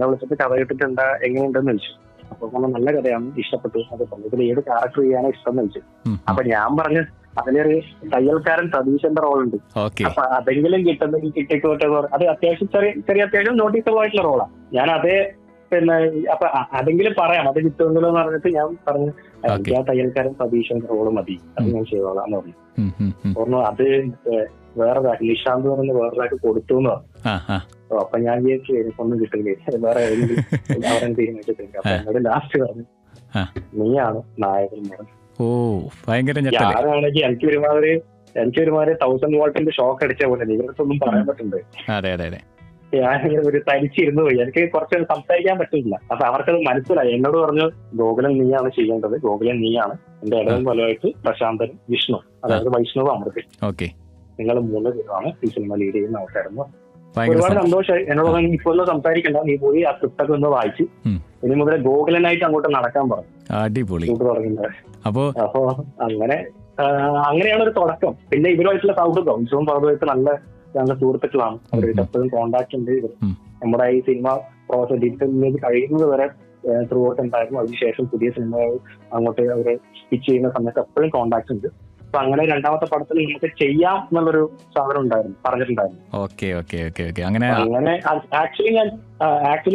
വിളിച്ചിട്ട് കഥ കേട്ടിട്ട് എങ്ങനെയുണ്ടെന്ന് ചോദിച്ചു. അപ്പൊ നല്ല കഥയാണ്, ഇഷ്ടപ്പെട്ടു. അത് ഇതിൽ ഏത് ക്യാരക്ടർ ചെയ്യാനോ ഇഷ്ടം എന്ന് ചോദിച്ചു. അപ്പൊ ഞാൻ പറഞ്ഞു അതിലൊരു തയ്യൽക്കാരൻ സതീശന്റെ റോളുണ്ട്, അപ്പൊ അതെങ്കിലും കിട്ടിക്കോട്ടെ. അത് അത്യാവശ്യം നോട്ടീസബിൾ ആയിട്ടുള്ള റോളാണ്. ഞാൻ അതേ പിന്നെ അപ്പൊ അതെങ്കിലും പറയാം, അത് കിട്ടുമെങ്കിലും എന്ന് പറഞ്ഞിട്ട് ഞാൻ പറഞ്ഞു ആ തയ്യൽക്കാരൻ സതീശന്റെ റോള് മതി, അത് ഞാൻ ചെയ്തോളാം എന്ന് പറഞ്ഞു. അത് വേറെ നിഷാന്ത് പറഞ്ഞ് വേറൊരാൾക്ക് കൊടുത്തു എന്ന് പറഞ്ഞു. അപ്പൊ ഞാൻ വിചാരിച്ചു എനിക്കൊന്നും കിട്ടില്ലേ, വേറെ ഏതെങ്കിലും അവരെ തീരുമാനിച്ചിട്ടില്ല. അപ്പൊ എന്നോട് ലാസ്റ്റ് പറഞ്ഞു നീയാണ് നായകൻ പറഞ്ഞു. ഞാനാണെങ്കിൽ എനിക്ക് ഒരുമാതിരി 1000 വോൾട്ടിന്റെ ഷോക്ക് അടിച്ച പോലെ ഇവർക്കൊന്നും പറയാൻ പറ്റുന്നുണ്ട്. ഞാനിങ്ങനെ ഒരു തരിച്ചിരുന്നു പോയി, എനിക്ക് കുറച്ച് സംസാരിക്കാൻ പറ്റില്ല. അപ്പൊ അവർക്കത് മനസ്സിലായി. എന്നോട് പറഞ്ഞു ഗോകുലൻ നീയാണ് ചെയ്യേണ്ടത്, ഗോകുലൻ നീയാണ്. എന്റെ ഇടവൻ ഫലമായിട്ട് പ്രശാന്തൻ, വിഷ്ണു, അതായത് വൈഷ്ണവ്, അമൃത, നിങ്ങൾ 3 പേരുമാണ് ഈ സിനിമ ലീഡ് ചെയ്യുന്ന ആൾക്കാരെന്ന്. ഒരുപാട് സന്തോഷമായി. എന്നോട് പറഞ്ഞു ഇപ്പൊ ഒന്നും സംസാരിക്കണ്ട, നീ പോയി ആ സ്ക്രിപ്റ്റൊക്കെ ഒന്ന് വായിച്ച് ഇനി മുതൽ ഗോകുലനായിട്ട് അങ്ങോട്ട് നടക്കാൻ പറഞ്ഞു. അടിപൊളി. അപ്പൊ അങ്ങനെയാണ് ഒരു തുടക്കം. പിന്നെ ഇവരുമായിട്ടുള്ള സൗഹൃദം ഉത്സവം ഭാഗമായിട്ട് നല്ല സുഹൃത്തുക്കളാണ്. അവരായിട്ട് എപ്പോഴും കോണ്ടാക്ട് ഉണ്ട്. നമ്മുടെ ഈ സിനിമ പ്രോസസ് ഡിജിറ്റൽ കഴിയുന്നത് വരെ ത്രൂ ഔട്ട് ഉണ്ടായിരുന്നു. അതിനുശേഷം പുതിയ സിനിമകൾ അങ്ങോട്ട് അവര് പിച്ച് ചെയ്യുന്ന സമയത്ത് എപ്പോഴും കോണ്ടാക്ട് ഉണ്ട്. അപ്പൊ അങ്ങനെ 2ാമത്തെ പടത്തിൽ നമുക്ക് ചെയ്യാം എന്നുള്ളൊരു സാധനം ഉണ്ടായിരുന്നു, പറഞ്ഞിട്ടുണ്ടായിരുന്നു. അങ്ങനെ ആക്ച്വലി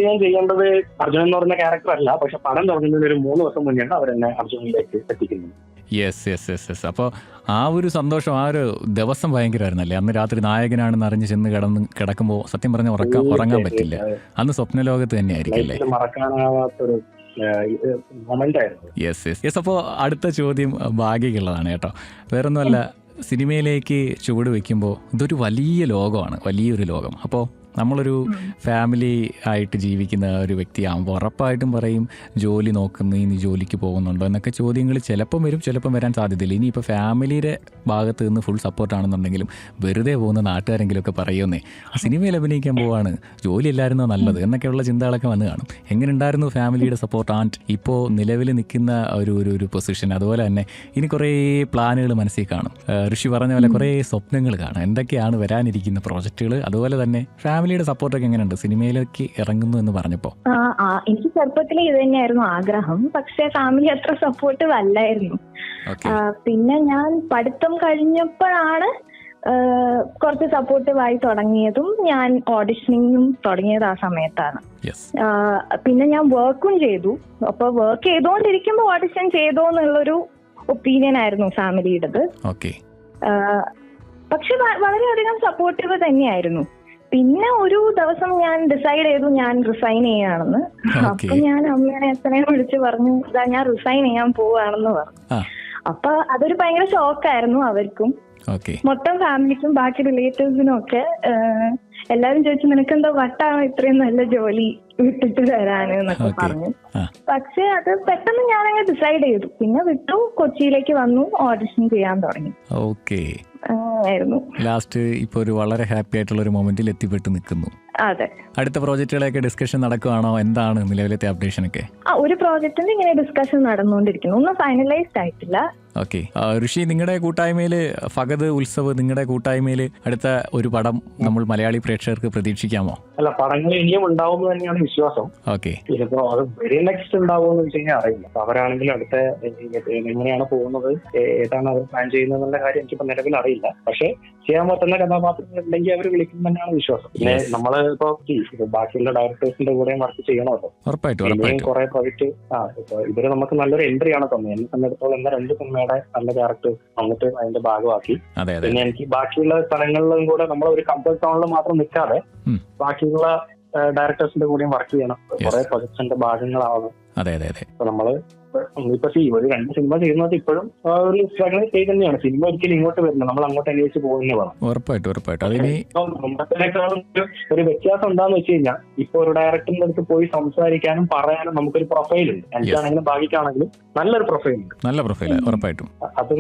ഞാൻ ചെയ്യേണ്ടത് അർജുനൻ എന്ന് പറഞ്ഞ ക്യാരക്ടർ അല്ല, പക്ഷെ പടം തുടങ്ങുന്നതിന് ഒരു 3 ദിവസം മുന്നെയാണ് അവരെന്നെ അർജുനനിലേക്ക് എത്തിക്കുന്നത്. അപ്പോൾ ആ ഒരു സന്തോഷം, ആ ഒരു ദിവസം ഭയങ്കരമായിരുന്നല്ലേ. അന്ന് രാത്രി നായകനാണെന്ന് അറിഞ്ഞ് ചെന്ന് കിടക്കുമ്പോൾ സത്യം പറഞ്ഞാൽ ഉറങ്ങാൻ പറ്റില്ല. അന്ന് സ്വപ്നലോകത്ത് തന്നെ ആയിരിക്കില്ലേ. മറക്കാനാവാത്തൊരു അപ്പോൾ അടുത്ത ചോദ്യം ഭാഗ്യമുള്ളതാണ് കേട്ടോ. വേറൊന്നുമല്ല, സിനിമയിലേക്ക് ചുവട് വയ്ക്കുമ്പോൾ ഇതൊരു വലിയ ലോകമാണ്, വലിയൊരു ലോകം. അപ്പോൾ നമ്മളൊരു ഫാമിലി ആയിട്ട് ജീവിക്കുന്ന ഒരു വ്യക്തിയാകുമ്പോൾ ഉറപ്പായിട്ടും പറയും ജോലി നോക്കുന്നു, ഇനി ജോലിക്ക് പോകുന്നുണ്ടോ എന്നൊക്കെ ചോദ്യങ്ങൾ ചിലപ്പം വരും, ചിലപ്പം വരാൻ സാധ്യതയില്ല. ഇനിയിപ്പോൾ ഫാമിലിയുടെ ഭാഗത്ത് നിന്ന് ഫുൾ സപ്പോർട്ടാണെന്നുണ്ടെങ്കിലും വെറുതെ പോകുന്ന നാട്ടുകാരെങ്കിലുമൊക്കെ പറയുന്നേ ആ സിനിമയിൽ അഭിനയിക്കാൻ പോവാണ്, ജോലി അല്ലായിരുന്നോ നല്ലത് എന്നൊക്കെയുള്ള ചിന്തകളൊക്കെ വന്ന് കാണും. എങ്ങനെ ഉണ്ടായിരുന്നു ഫാമിലിയുടെ സപ്പോർട്ട്? ആൻഡ് ഇപ്പോൾ നിലവിൽ നിൽക്കുന്ന ഒരു പൊസിഷൻ, അതുപോലെ തന്നെ ഇനി കുറേ പ്ലാനുകൾ മനസ്സിൽ കാണും. ഋഷി പറഞ്ഞ പോലെ കുറേ സ്വപ്നങ്ങൾ കാണും. എന്തൊക്കെയാണ് വരാനിരിക്കുന്ന പ്രോജക്റ്റുകൾ, അതുപോലെ തന്നെ ഫാമിലിയുടെ സപ്പോർട്ടൊക്കെ എങ്ങനെയുണ്ട് സിനിമയിലേക്ക് ഇറങ്ങുന്നു എന്ന് പറഞ്ഞപ്പോ? എനിക്ക് ചെറുപ്പത്തിൽ ഇത് തന്നെയായിരുന്നു ആഗ്രഹം, പക്ഷെ ഫാമിലി അത്ര സപ്പോർട്ടീവ് അല്ലായിരുന്നു. പിന്നെ ഞാൻ പഠിത്തം കഴിഞ്ഞപ്പോഴാണ് കുറച്ച് സപ്പോർട്ടീവായി തുടങ്ങിയതും. ഞാൻ ഓഡിഷനിങ്ങും തുടങ്ങിയത് ആ സമയത്താണ്. പിന്നെ ഞാൻ വർക്കും ചെയ്തു. അപ്പൊ വർക്ക് ചെയ്തുകൊണ്ടിരിക്കുമ്പോ ഓഡിഷൻ ചെയ്തോ എന്നുള്ളൊരു ഒപ്പീനിയൻ ആയിരുന്നു ഫാമിലിയുടേത്. പക്ഷെ വളരെയധികം സപ്പോർട്ടീവ് തന്നെയായിരുന്നു. പിന്നെ ഒരു ദിവസം ഞാൻ ഡിസൈഡ് ചെയ്തു ഞാൻ റിസൈൻ ചെയ്യാണെന്ന്. അപ്പൊ ഞാൻ അമ്മേനെ അച്ഛനെയും വിളിച്ച് പറഞ്ഞു ഇതാ ഞാൻ റിസൈൻ ചെയ്യാൻ പോവാണെന്ന് പറഞ്ഞു. അപ്പൊ അതൊരു ഭയങ്കര ഷോക്കായിരുന്നു അവർക്കും, മൊത്തം ഫാമിലിക്കും ബാക്കി റിലേറ്റീവ്സിനും ഒക്കെ. എല്ലാരും ചോദിച്ചു നിനക്കെന്താ വട്ടാണോ ഇത്രയും നല്ല ജോലി വിട്ടിട്ട് തരാന് എന്നൊക്കെ പറഞ്ഞു. പക്ഷെ അത് പെട്ടെന്ന് ഞാനങ്ങ് ഡിസൈഡ് ചെയ്തു. പിന്നെ വിട്ടു, കൊച്ചിയിലേക്ക് വന്നു, ഓഡിഷൻ ചെയ്യാൻ തുടങ്ങി. ലാസ്റ്റ് ഇപ്പൊ ഒരു വളരെ ഹാപ്പി ആയിട്ടുള്ള ഒരു മൊമെന്റിൽ എത്തിപ്പെട്ട് നിൽക്കുന്നു. അതെ. അടുത്ത പ്രോജക്റ്റുകളൊക്കെ ഡിസ്കഷൻ നടക്കുകയാണോ? എന്താണ് നിലവിലത്തെ അപ്ഡേഷൻ ഒക്കെ? ഒരു പ്രോജക്റ്റിന്റെ ഇങ്ങനെ ഡിസ്കഷൻ നടന്നുകൊണ്ടിരിക്കുന്നു. ഒന്നും ഫൈനലൈസ്ഡ് ആയിട്ടില്ല. ഓക്കെ. ഋഷി, നിങ്ങളുടെ കൂട്ടായ്മയിൽ ഫഗത് ഉത്സവ്, നിങ്ങളുടെ കൂട്ടായ്മയിൽ അടുത്ത ഒരു പടം നമ്മൾ മലയാളി പ്രേക്ഷകർക്ക് പ്രതീക്ഷിക്കാമോ? അല്ല, പടങ്ങൾ ഇനിയും ഉണ്ടാവുമെന്ന് തന്നെയാണ് വിശ്വാസം. ഓക്കെ. ഇതിപ്പോ അത് വെരി നെക്സ്റ്റ് ഉണ്ടാവുമെന്ന് വെച്ച് കഴിഞ്ഞാൽ അറിയില്ല. അവരാണെങ്കിലും അടുത്ത എങ്ങനെയാണ് പോകുന്നത്, ഏതാണ് അവർ പ്ലാൻ ചെയ്യുന്നതെന്നുള്ള കാര്യം എനിക്കിപ്പോ നിലവിൽ അറിയില്ല. പക്ഷെ ചെയ്യാൻ പറ്റുന്ന കഥാപാത്രങ്ങൾ ഉണ്ടെങ്കിൽ അവർ വിളിക്കും തന്നെയാണ് വിശ്വാസം. പിന്നെ നമ്മള് ഇപ്പൊ ബാക്കിയുള്ള ഡയറക്ടേഴ്സിന്റെ കൂടെയും വർക്ക് ചെയ്യണമല്ലോ. ഉറപ്പായിട്ടും കുറെ പ്രോജക്ട് ഇപ്പൊ ഇവര് നമുക്ക് നല്ലൊരു എൻട്രി ആണ് തന്നെ. എന്നെ സംബന്ധിച്ചിടത്തോളം എന്ന 2 സിനിമയുടെ നല്ല ക്യാരക്ടേഴ്സ് വന്നിട്ട് അതിന്റെ ഭാഗമാക്കി. പിന്നെ എനിക്ക് ബാക്കിയുള്ള സ്ഥലങ്ങളിലും കൂടെ നമ്മൾ ഒരു കംഫർട്ട് സോണിൽ മാത്രം നിൽക്കാതെ ബാക്കിയുള്ള ഡയറക്ടേഴ്സിന്റെ കൂടെയും വർക്ക് ചെയ്യണം. കുറെ പ്രൊജക്ട്സിന്റെ ഭാഗങ്ങളാവണം. അപ്പൊ നമ്മള് ഇപ്പൊ ഒരു 2 സിനിമ ചെയ്യുന്നത് ഇപ്പോഴും ഒരു സ്ട്രഗിൾ സ്റ്റേജ് തന്നെയാണ്. സിനിമ ഒരിക്കലും ഇങ്ങോട്ട് വരുന്നത്, നമ്മൾ അങ്ങോട്ട് അന്വേഷിച്ച് പോകുന്നേ വേണം. മുമ്പത്തേക്കാളും ഒരു വ്യത്യാസം എന്താന്ന് വെച്ച് കഴിഞ്ഞാൽ ഇപ്പൊ ഒരു ഡയറക്ടറിന്റെ അടുത്ത് പോയി സംസാരിക്കാനും പറയാനും നമുക്കൊരു പ്രൊഫൈലുണ്ട്. എനിക്കാണെങ്കിലും ഭാഗ്യക്കാണെങ്കിലും നല്ലൊരു പ്രൊഫൈലുണ്ട്. നല്ല പ്രൊഫൈൽ ഉറപ്പായിട്ടും. അത്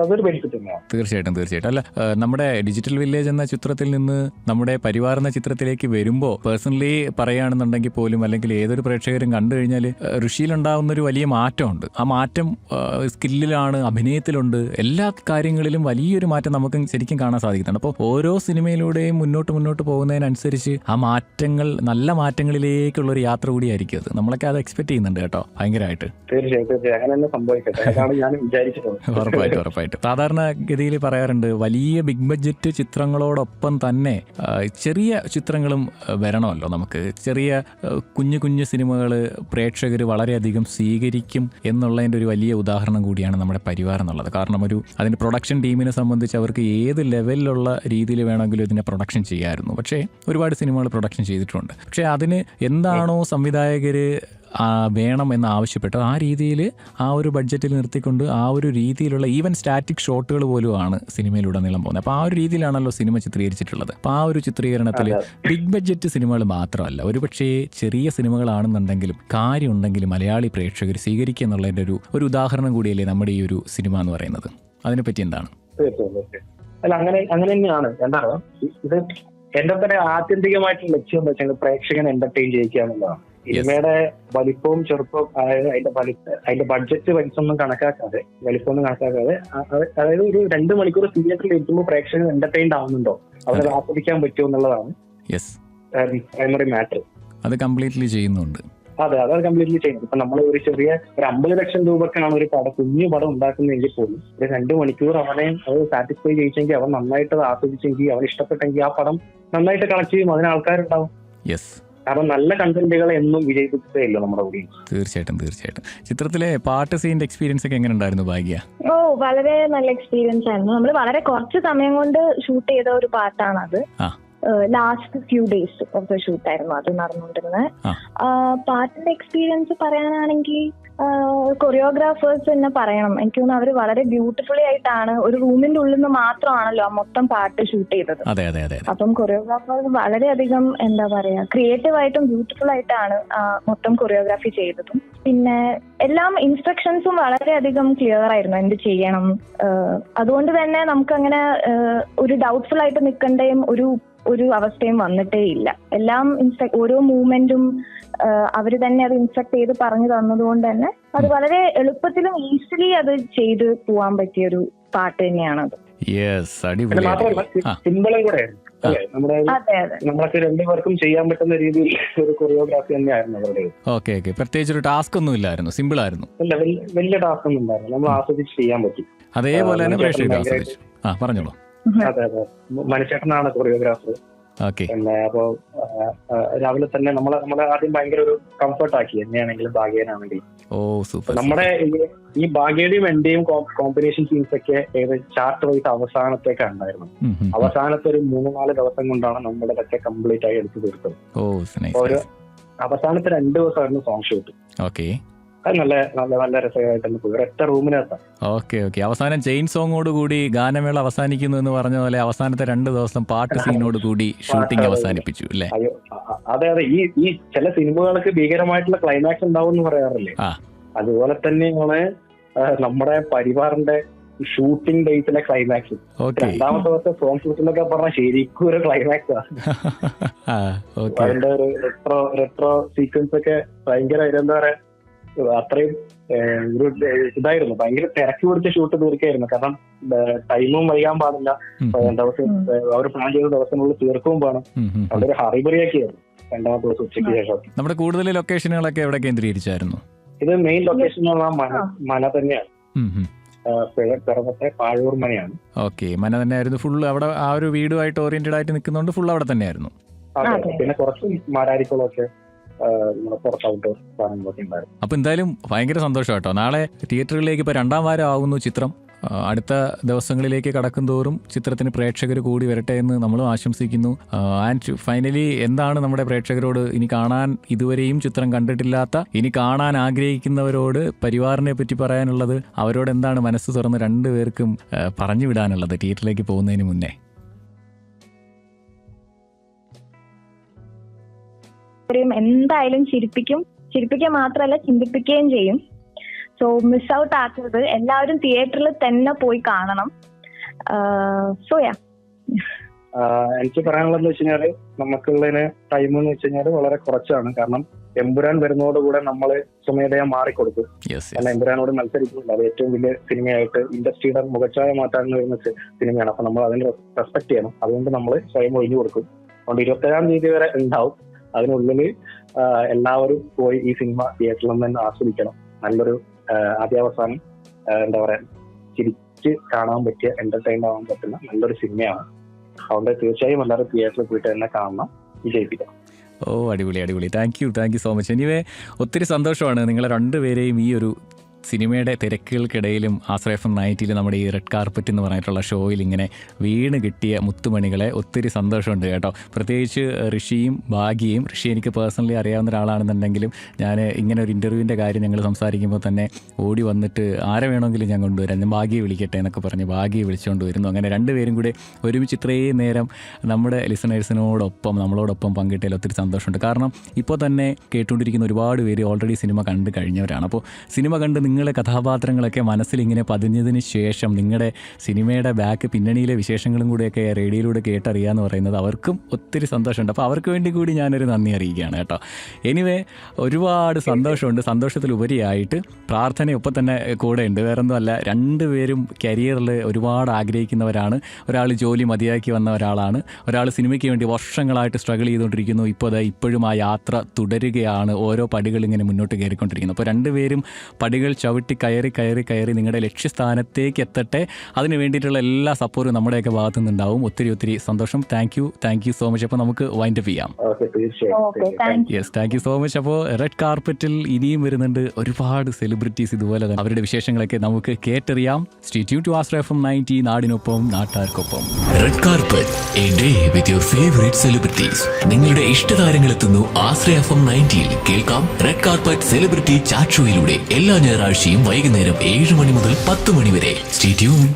അതൊരു ബെനിഫിറ്റ് തന്നെയാണ്. തീർച്ചയായിട്ടും. അല്ല, നമ്മുടെ ഡിജിറ്റൽ വില്ലേജ് എന്ന ചിത്രത്തിൽ നിന്ന് നമ്മുടെ പരിവാർ എന്ന ചിത്രത്തിലേക്ക് വരുമ്പോൾ പേഴ്സണലി പറയുകയാണെന്നുണ്ടെങ്കിൽ പോലും, അല്ലെങ്കിൽ ഏതൊരു പ്രേക്ഷകരും കണ്ടു കഴിഞ്ഞാൽ ഋഷിയിലുണ്ടാവുന്ന ഒരു വലിയ മാറ്റമുണ്ട്. ആ മാറ്റം സ്കില്ലിലാണ്, അഭിനയത്തിലുണ്ട്, എല്ലാ കാര്യങ്ങളിലും വലിയൊരു മാറ്റം നമുക്ക് ശരിക്കും കാണാൻ സാധിക്കുന്നുണ്ട്. അപ്പോൾ ഓരോ സിനിമയിലൂടെയും മുന്നോട്ട് പോകുന്നതിനനുസരിച്ച് ആ മാറ്റങ്ങൾ നല്ല മാറ്റങ്ങളിലേക്കുള്ള ഒരു യാത്ര കൂടിയായിരിക്കും അത്. നമ്മളൊക്കെ അത് എക്സ്പെക്ട് ചെയ്യുന്നുണ്ട് കേട്ടോ, ഭയങ്കരമായിട്ട്. ഉറപ്പായിട്ടും. സാധാരണ ഗതിയിൽ പറയാറുണ്ട്, വലിയ ബിഗ് ബഡ്ജറ്റ് ചിത്രങ്ങളോടൊപ്പം തന്നെ ചെറിയ ചിത്രങ്ങളും വരണമല്ലോ. നമുക്ക് ചെറിയ കുഞ്ഞു സിനിമകൾ പ്രേക്ഷകർ വളരെയധികം സ്വീകരിക്കും എന്നുള്ളതിൻ്റെ ഒരു വലിയ ഉദാഹരണം കൂടിയാണ് നമ്മുടെ പരിവാർ എന്നുള്ളത്. കാരണം അതിൻ്റെ പ്രൊഡക്ഷൻ ടീമിനെ സംബന്ധിച്ച് അവർക്ക് ഏത് ലെവലിലുള്ള രീതിയിൽ വേണമെങ്കിലും ഇതിനെ പ്രൊഡക്ഷൻ ചെയ്യാമായിരുന്നു. പക്ഷേ ഒരുപാട് സിനിമകൾ പ്രൊഡക്ഷൻ ചെയ്തിട്ടുണ്ട്. പക്ഷേ അതിന് എന്താണോ സംവിധായകർ വേണം എന്ന് ആവശ്യപ്പെട്ടത് ആ രീതിയിൽ ആ ഒരു ബഡ്ജറ്റിൽ നിർത്തിക്കൊണ്ട് ആ ഒരു രീതിയിലുള്ള ഈവൻ സ്റ്റാറ്റിക് ഷോട്ടുകൾ പോലുമാണ് സിനിമയിലുടനീളം പോകുന്നത്. അപ്പോൾ ആ ഒരു രീതിയിലാണല്ലോ സിനിമ ചിത്രീകരിച്ചിട്ടുള്ളത്. അപ്പോൾ ആ ഒരു ചിത്രീകരണത്തിൽ ബിഗ് ബഡ്ജറ്റ് സിനിമകൾ മാത്രമല്ല, ഒരുപക്ഷേ ചെറിയ സിനിമകളാണെന്നുണ്ടെങ്കിലും കാര്യമുണ്ടെങ്കിലും മലയാളി പ്രേക്ഷകർ സ്വീകരിക്കുക എന്നുള്ളതിൻ്റെ ഒരു ഉദാഹരണം കൂടിയല്ലേ നമ്മുടെ ഈ ഒരു സിനിമ എന്ന് പറയുന്നത്. അതിനെപ്പറ്റി എന്താണ്? അല്ല, അങ്ങനെ തന്നെയാണ്. എന്താണ് ഇത് എന്റെ തന്നെ ആത്യന്തികമായിട്ടുള്ള ലക്ഷ്യം എന്താ വെച്ചാൽ പ്രേക്ഷകനെ എന്റർടൈൻ ചെയ്യിക്കുക എന്നുള്ളതാണ്. സിനിമയുടെ വലിപ്പവും ചെറുപ്പവും, അതായത് അതിന്റെ ബഡ്ജറ്റ് വലിപ്പമൊന്നും കണക്കാക്കാതെ, അതായത് ഒരു 2 മണിക്കൂർ തിയേറ്ററിൽ ഇരിക്കുമ്പോൾ പ്രേക്ഷകൻ എന്റർടൈൻഡ് ആവുന്നുണ്ടോ, അവരെ ആസ്വദിക്കാൻ പറ്റുമോ എന്നുള്ളതാണ് പ്രൈമറി മാറ്റർ. അത് കംപ്ലീറ്റ്ലി ചെയ്യുന്നുണ്ട്. അതാണ് കംപ്ലീറ്റ്ലി ചെയ്യുന്നത്. ഇപ്പൊ നമ്മൾ ഒരു 50 ലക്ഷം രൂപക്കാണ് ഒരു കുഞ്ഞു പടം ഉണ്ടാക്കുന്നതെങ്കിൽ പോലും ഒരു 2 മണിക്കൂർ അവനെ അത് സാറ്റിസ്ഫൈ ചെയ്യിച്ചെങ്കിൽ, അവൻ നന്നായിട്ട് അത് ആസ്വദിച്ചെങ്കിൽ, അവൻ ഇഷ്ടപ്പെട്ടെങ്കിൽ ആ പടം നന്നായിട്ട് കളക്ട് ചെയ്യും, അതിന് ആൾക്കാരുണ്ടാവും. കാരണം നല്ല കണ്ടന്റുകളെ എന്നും വിജയിപ്പിച്ചതേ നമ്മുടെ കൂടി. തീർച്ചയായിട്ടും. ചിത്രത്തിലെ പാട്ട് സീൻ്റെ എക്സ്പീരിയൻസ് ഒക്കെ എങ്ങനെ ഉണ്ടായിരുന്നു ഭാഗ്യ? വളരെ നല്ല എക്സ്പീരിയൻസ് ആയിരുന്നു. നമ്മൾ വളരെ കുറച്ച് സമയം കൊണ്ട് ഷൂട്ട് ചെയ്ത ഒരു പാട്ടാണ് അത്. Last few days of the shoot ആയിരുന്നു അത് നടന്നുകൊണ്ടിരുന്നത്. പാട്ടിന്റെ എക്സ്പീരിയൻസ് പറയാനാണെങ്കിൽ കൊറിയോഗ്രാഫേഴ്സ് തന്നെ പറയണം. എനിക്ക് തോന്നുന്നു അവര് വളരെ ബ്യൂട്ടിഫുള്ളി ആയിട്ടാണ്, ഒരു റൂമിന്റെ ഉള്ളിൽ നിന്ന് മാത്രമാണല്ലോ മൊത്തം പാട്ട് ഷൂട്ട് ചെയ്തത്. അപ്പം കൊറിയോഗ്രാഫേഴ്സ് വളരെയധികം എന്താ പറയാ ക്രിയേറ്റീവ് ആയിട്ടും ബ്യൂട്ടിഫുൾ ആയിട്ടാണ് മൊത്തം കൊറിയോഗ്രാഫി ചെയ്തതും. പിന്നെ എല്ലാം ഇൻസ്ട്രക്ഷൻസും വളരെയധികം ക്ലിയർ ആയിരുന്നു എന്ത് ചെയ്യണം. അതുകൊണ്ട് തന്നെ നമുക്ക് അങ്ങനെ ഒരു ഡൗട്ട്ഫുൾ ആയിട്ട് നിൽക്കേണ്ടയും ഒരു അവസ്ഥയും വന്നിട്ടേ ഇല്ല. എല്ലാം ഓരോ മൂവ്മെന്റും അവര് തന്നെ അത് ഇൻസ്ട്രക്ട് ചെയ്ത് പറഞ്ഞു തന്നതുകൊണ്ട് തന്നെ അത് വളരെ എളുപ്പത്തിലും ഈസിലി അത് ചെയ്ത് പോവാൻ പറ്റിയൊരു പാട്ട് തന്നെയാണത്. സിമ്പിളും കൂടെ നമ്മളൊക്കെ 2 പേർക്കും ചെയ്യാൻ പറ്റുന്ന രീതിയിൽ ഒരു കൊറിയോഗ്രാഫി തന്നെയായിരുന്നു അവരുടെ. പ്രത്യേകിച്ച് ഒരു ടാസ്ക് ഒന്നും ഇല്ലായിരുന്നു, സിമ്പിൾ ആയിരുന്നു. അല്ല, വലിയ ടാസ്ക് ഒന്നും ഉണ്ടായിരുന്നു, നമ്മൾ ആസ്വദിച്ച് ചെയ്യാൻ പറ്റി. അതേപോലെ പറഞ്ഞോളൂ. അതെ, മനുഷ്യേട്ടനാണ് കൊറിയോഗ്രാഫർ. പിന്നെ അപ്പോ രാവിലെ തന്നെ നമ്മളെ ആദ്യം ഭയങ്കര ഒരു കംഫർട്ട് ആക്കി, എന്നെയാണെങ്കിലും ഭാഗ്യനാണെങ്കിലും. നമ്മുടെ ഈ ഭാഗ്യയുടെയും എന്റെയും കോമ്പിനേഷൻ സീൻസ് ഒക്കെ ചാർട്ട് വൈസ് അവസാനത്തേക്ക് ഉണ്ടായിരുന്നു. അവസാനത്തെ ഒരു 3-4 ദിവസം കൊണ്ടാണ് നമ്മുടെ ഇതൊക്കെ കംപ്ലീറ്റ് ആയി എടുത്തു തീർത്തത്. ഒരു അവസാനത്തെ 2 ദിവസമായിരുന്നു സോങ് ഷൂട്ട്. അത് നല്ല രസമായിട്ട് തന്നെ പോയി, ഒറ്റ റൂമിനകത്താണ്. അവസാനം ചെയിൻ സോങ്ങോട് കൂടി ഗാനമേള അവസാനിക്കുന്നു എന്ന് പറഞ്ഞ പോലെ അവസാനത്തെ 2 ദിവസം പാട്ട് സീനോട് കൂടി ഷൂട്ടിംഗ് അവസാനിപ്പിച്ചു അല്ലേ? അതെ. ഈ ചില സിനിമകൾക്ക് ഭീകരമായിട്ടുള്ള ക്ലൈമാക്സ് ഉണ്ടാവും എന്ന് പറയാറില്ലേ, അതുപോലെ തന്നെയാണ് നമ്മുടെ പരിവാറിന്റെ ഷൂട്ടിംഗ് ഡേറ്റിലെ ക്ലൈമാക്സ്. 2ാമത്തെ ദിവസം സോങ് ഷൂട്ടിലൊക്കെ പറഞ്ഞാൽ ശരിക്കും ഒരു ക്ലൈമാക്സ് ആണ്. അതിന്റെ ഒരു റെട്രോ സീക്വൻസ് ഒക്കെ ഭയങ്കര എന്താ പറയാ അത്രയും ഒരു ഇതായിരുന്നു, ഭയങ്കര തിരക്ക് പിടിച്ച ഷൂട്ട് തീർക്കായിരുന്നു. കാരണം ടൈമും വൈകാൻ പാടില്ല, ദിവസം അവർ പ്ലാൻ ചെയ്ത ദിവസങ്ങളിൽ തീർക്കുകയും വേണം. അവിടെ ഒരു ഹറിബറിയൊക്കെ ആയിരുന്നു രണ്ടാമത്തെ ദിവസം ഉച്ചയ്ക്ക് ശേഷം. നമ്മുടെ കൂടുതൽ ലൊക്കേഷനുകളൊക്കെ എവിടെ കേന്ദ്രീകരിച്ചായിരുന്നു? ഇത് മെയിൻ ലൊക്കേഷൻ മന തന്നെയാണ്, പിറവത്തെ പാഴൂർ മനയാണ്. ഓക്കെ, മന തന്നെയായിരുന്നു ഫുള്ള്. അവിടെ ആ ഒരു വീടുമായിട്ട് ഓറിയന്റഡ് ആയിട്ട് നിൽക്കുന്നതുകൊണ്ട് ഫുൾ അവിടെ തന്നെയായിരുന്നു. പിന്നെ കുറച്ച് മാരാരിക്കുളമൊക്കെ പുറത്തൗട്ട് സാധനങ്ങളൊക്കെ ഉണ്ടായിരുന്നു. അപ്പൊ എന്തായാലും ഭയങ്കര സന്തോഷം കേട്ടോ. നാളെ തിയേറ്ററുകളിലേക്ക് ഇപ്പൊ 2ാം വാരം ആവുന്നു ചിത്രം. അടുത്ത ദിവസങ്ങളിലേക്ക് കടക്കും തോറും ചിത്രത്തിന് പ്രേക്ഷകർ കൂടി വരട്ടെ എന്ന് നമ്മളും ആശംസിക്കുന്നു. ആൻഡ് ഫൈനലി എന്താണ് നമ്മുടെ പ്രേക്ഷകരോട്, ഇനി കാണാൻ ഇതുവരെയും ചിത്രം കണ്ടിട്ടില്ലാത്ത, ഇനി കാണാൻ ആഗ്രഹിക്കുന്നവരോട് പരിവാറിനെ പറ്റി പറയാനുള്ളത്? അവരോട് എന്താണ് മനസ്സ് തുറന്ന് രണ്ടുപേർക്കും പറഞ്ഞു വിടാനുള്ളത് തിയേറ്ററിലേക്ക് പോകുന്നതിന് മുന്നേ? എന്തായാലും ചിരിപ്പിക്കുക മാത്രമല്ല ചിന്തിപ്പിക്കുകയും ചെയ്യും. സോ മിസ് ഔട്ട് ആക്കരുത്, എല്ലാവരും തിയേറ്ററിൽ തന്നെ പോയി കാണണം. സോയാ എനിക്ക് പറയാനുള്ളതെന്ന് വെച്ച് കഴിഞ്ഞാല് നമുക്കുള്ളതിന് ടൈം എന്ന് വെച്ച് കഴിഞ്ഞാൽ വളരെ കുറച്ചാണ്. കാരണം എമ്പുരാൻ വരുന്നതോടുകൂടെ നമ്മള് സ്വമേധയാ മാറിക്കൊടുക്കും. കാരണം എമ്പുരാനോട് മത്സരിക്കുന്നില്ല, അത് ഏറ്റവും വലിയ സിനിമയായിട്ട് ഇൻഡസ്ട്രിയുടെ മുഖച്ഛായ മാറ്റാൻ വരുന്ന സിനിമയാണ്. അപ്പൊ നമ്മൾ അതിന് റെസ്പെക്ട് ചെയ്യണം. അതുകൊണ്ട് നമ്മൾ സ്വയം ഒഴിഞ്ഞു കൊടുക്കും. അതുകൊണ്ട് 27-ാം തീയതി വരെ ഉണ്ടാവും. അതിനുള്ളിൽ എല്ലാവരും പോയി ഈ സിനിമ തിയേറ്ററിൽ നിന്ന് തന്നെ ആസ്വദിക്കണം. നല്ലൊരു ആദ്യാവസാനം എന്താ പറയാ ചിരിച്ച് കാണാൻ പറ്റിയ, എന്റർടൈൻ ആവാൻ പറ്റുന്ന നല്ലൊരു സിനിമയാണ്. അതുകൊണ്ട് തീർച്ചയായും എല്ലാവരും തിയേറ്ററിൽ പോയിട്ട് തന്നെ കാണണം, വിജയിപ്പിക്കണം. ഓ അടിപൊളി. Thank you so much. Anyway ഒത്തിരി സന്തോഷമാണ് നിങ്ങളെ രണ്ടുപേരെയും ഈ ഒരു സിനിമയുടെ തിരക്കുകൾക്കിടയിലും ആശ്രയ FM 90 നമ്മുടെ ഈ റെഡ് കാർപ്പറ്റ് എന്ന് പറഞ്ഞിട്ടുള്ള ഷോയിൽ ഇങ്ങനെ വീണ് കിട്ടിയ മുത്തുമണികളെ ഒത്തിരി സന്തോഷമുണ്ട് കേട്ടോ. പ്രത്യേകിച്ച് ഋഷിയും ഭാഗ്യയും. ഋഷി എനിക്ക് പേഴ്സണലി അറിയാവുന്ന ഒരാളാണെന്നുണ്ടെങ്കിലും ഞാൻ ഇങ്ങനെ ഒരു ഇൻ്റർവ്യൂവിൻ്റെ കാര്യം ഞങ്ങൾ സംസാരിക്കുമ്പോൾ തന്നെ ഓടി വന്നിട്ട് ആരെ വേണമെങ്കിലും ഞാൻ കൊണ്ടുവരാം, ഞാൻ ഭാഗ്യയെ വിളിക്കട്ടെ എന്നൊക്കെ പറഞ്ഞ് ഭാഗ്യയെ വിളിച്ചുകൊണ്ട് വരുന്നു. അങ്ങനെ രണ്ടുപേരും കൂടെ ഒരുമിച്ച് ഇത്രയും നേരം നമ്മുടെ ലിസണേഴ്സിനോടൊപ്പം നമ്മളോടൊപ്പം പങ്കിട്ടതിൽ ഒത്തിരി സന്തോഷമുണ്ട്. കാരണം ഇപ്പോൾ തന്നെ കേട്ടുകൊണ്ടിരിക്കുന്ന ഒരുപാട് പേര് ഓൾറെഡി സിനിമ കണ്ടു കഴിഞ്ഞവരാണ്. അപ്പോൾ സിനിമ കണ്ട് നിങ്ങളുടെ കഥാപാത്രങ്ങളൊക്കെ മനസ്സിലിങ്ങനെ പതിഞ്ഞതിന് ശേഷം നിങ്ങളുടെ സിനിമയുടെ ബാക്ക് പിന്നണിയിലെ വിശേഷങ്ങളും കൂടെയൊക്കെ റേഡിയോയിലൂടെ കേട്ടറിയാന്ന് പറയുന്നത് അവർക്കും ഒത്തിരി സന്തോഷമുണ്ട്. അപ്പോൾ അവർക്ക് വേണ്ടി കൂടി ഞാനൊരു നന്ദി അറിയിക്കുകയാണ് കേട്ടോ. എനിവേ ഒരുപാട് സന്തോഷമുണ്ട്. സന്തോഷത്തിലുപരിയായിട്ട് പ്രാർത്ഥനയൊപ്പം തന്നെ കൂടെ ഉണ്ട്. വേറൊന്നുമല്ല, രണ്ടുപേരും കരിയറിൽ ഒരുപാട് ആഗ്രഹിക്കുന്നവരാണ്. ഒരാൾ ജോലി മതിയാക്കി വന്ന ഒരാളാണ്, ഒരാൾ സിനിമയ്ക്ക് വേണ്ടി വർഷങ്ങളായിട്ട് സ്ട്രഗിൾ ചെയ്തുകൊണ്ടിരിക്കുന്നു. ഇപ്പോഴും ആ യാത്ര തുടരുകയാണ്, ഓരോ പടികൾ ഇങ്ങനെ മുന്നോട്ട് കയറിക്കൊണ്ടിരിക്കുന്നു. അപ്പോൾ രണ്ടുപേരും പടികൾ ചവിട്ടി കയറി നിങ്ങളുടെ ലക്ഷ്യസ്ഥാനത്തേക്ക് എത്തട്ടെ. അതിന് വേണ്ടിയിട്ടുള്ള എല്ലാ സപ്പോർട്ടും നമ്മുടെയൊക്കെ ഭാഗത്തു നിന്നുണ്ടാവും. ഒത്തിരി സന്തോഷം. Thank you so much. അപ്പോൾ നമുക്ക് വൈൻഡ് അപ്പ് ചെയ്യാം. Yes, thank you so much. അപ്പോൾ റെഡ് കാർപ്പറ്റിൽ ഇനിയും വരുന്നുണ്ട് ഒരുപാട് സെലിബ്രിറ്റീസ് ഇതുപോലെ തന്നെ. അവരുടെ വിശേഷങ്ങളൊക്കെ നമുക്ക് കേട്ടറിയാം. Stay tune to Ashraya FM 90, നാടിനൊപ്പം നാട്ടാർക്കൊപ്പം. Red carpet, a day with your favourite celebrities. നിങ്ങളുടെ ഇഷ്ടതാരങ്ങൾ എത്തുന്നു ആശ്രയ FM 90. കേൾക്കാം റെഡ് കാർപ്പറ്റ് സെലിബ്രിറ്റി ചാറ്റ് ഷോയിലൂടെ എല്ലാ ഞായറാഴ്ചയും വൈകുന്നേരം 7 മണി മുതൽ 10 മണി വരെ. Stay tune.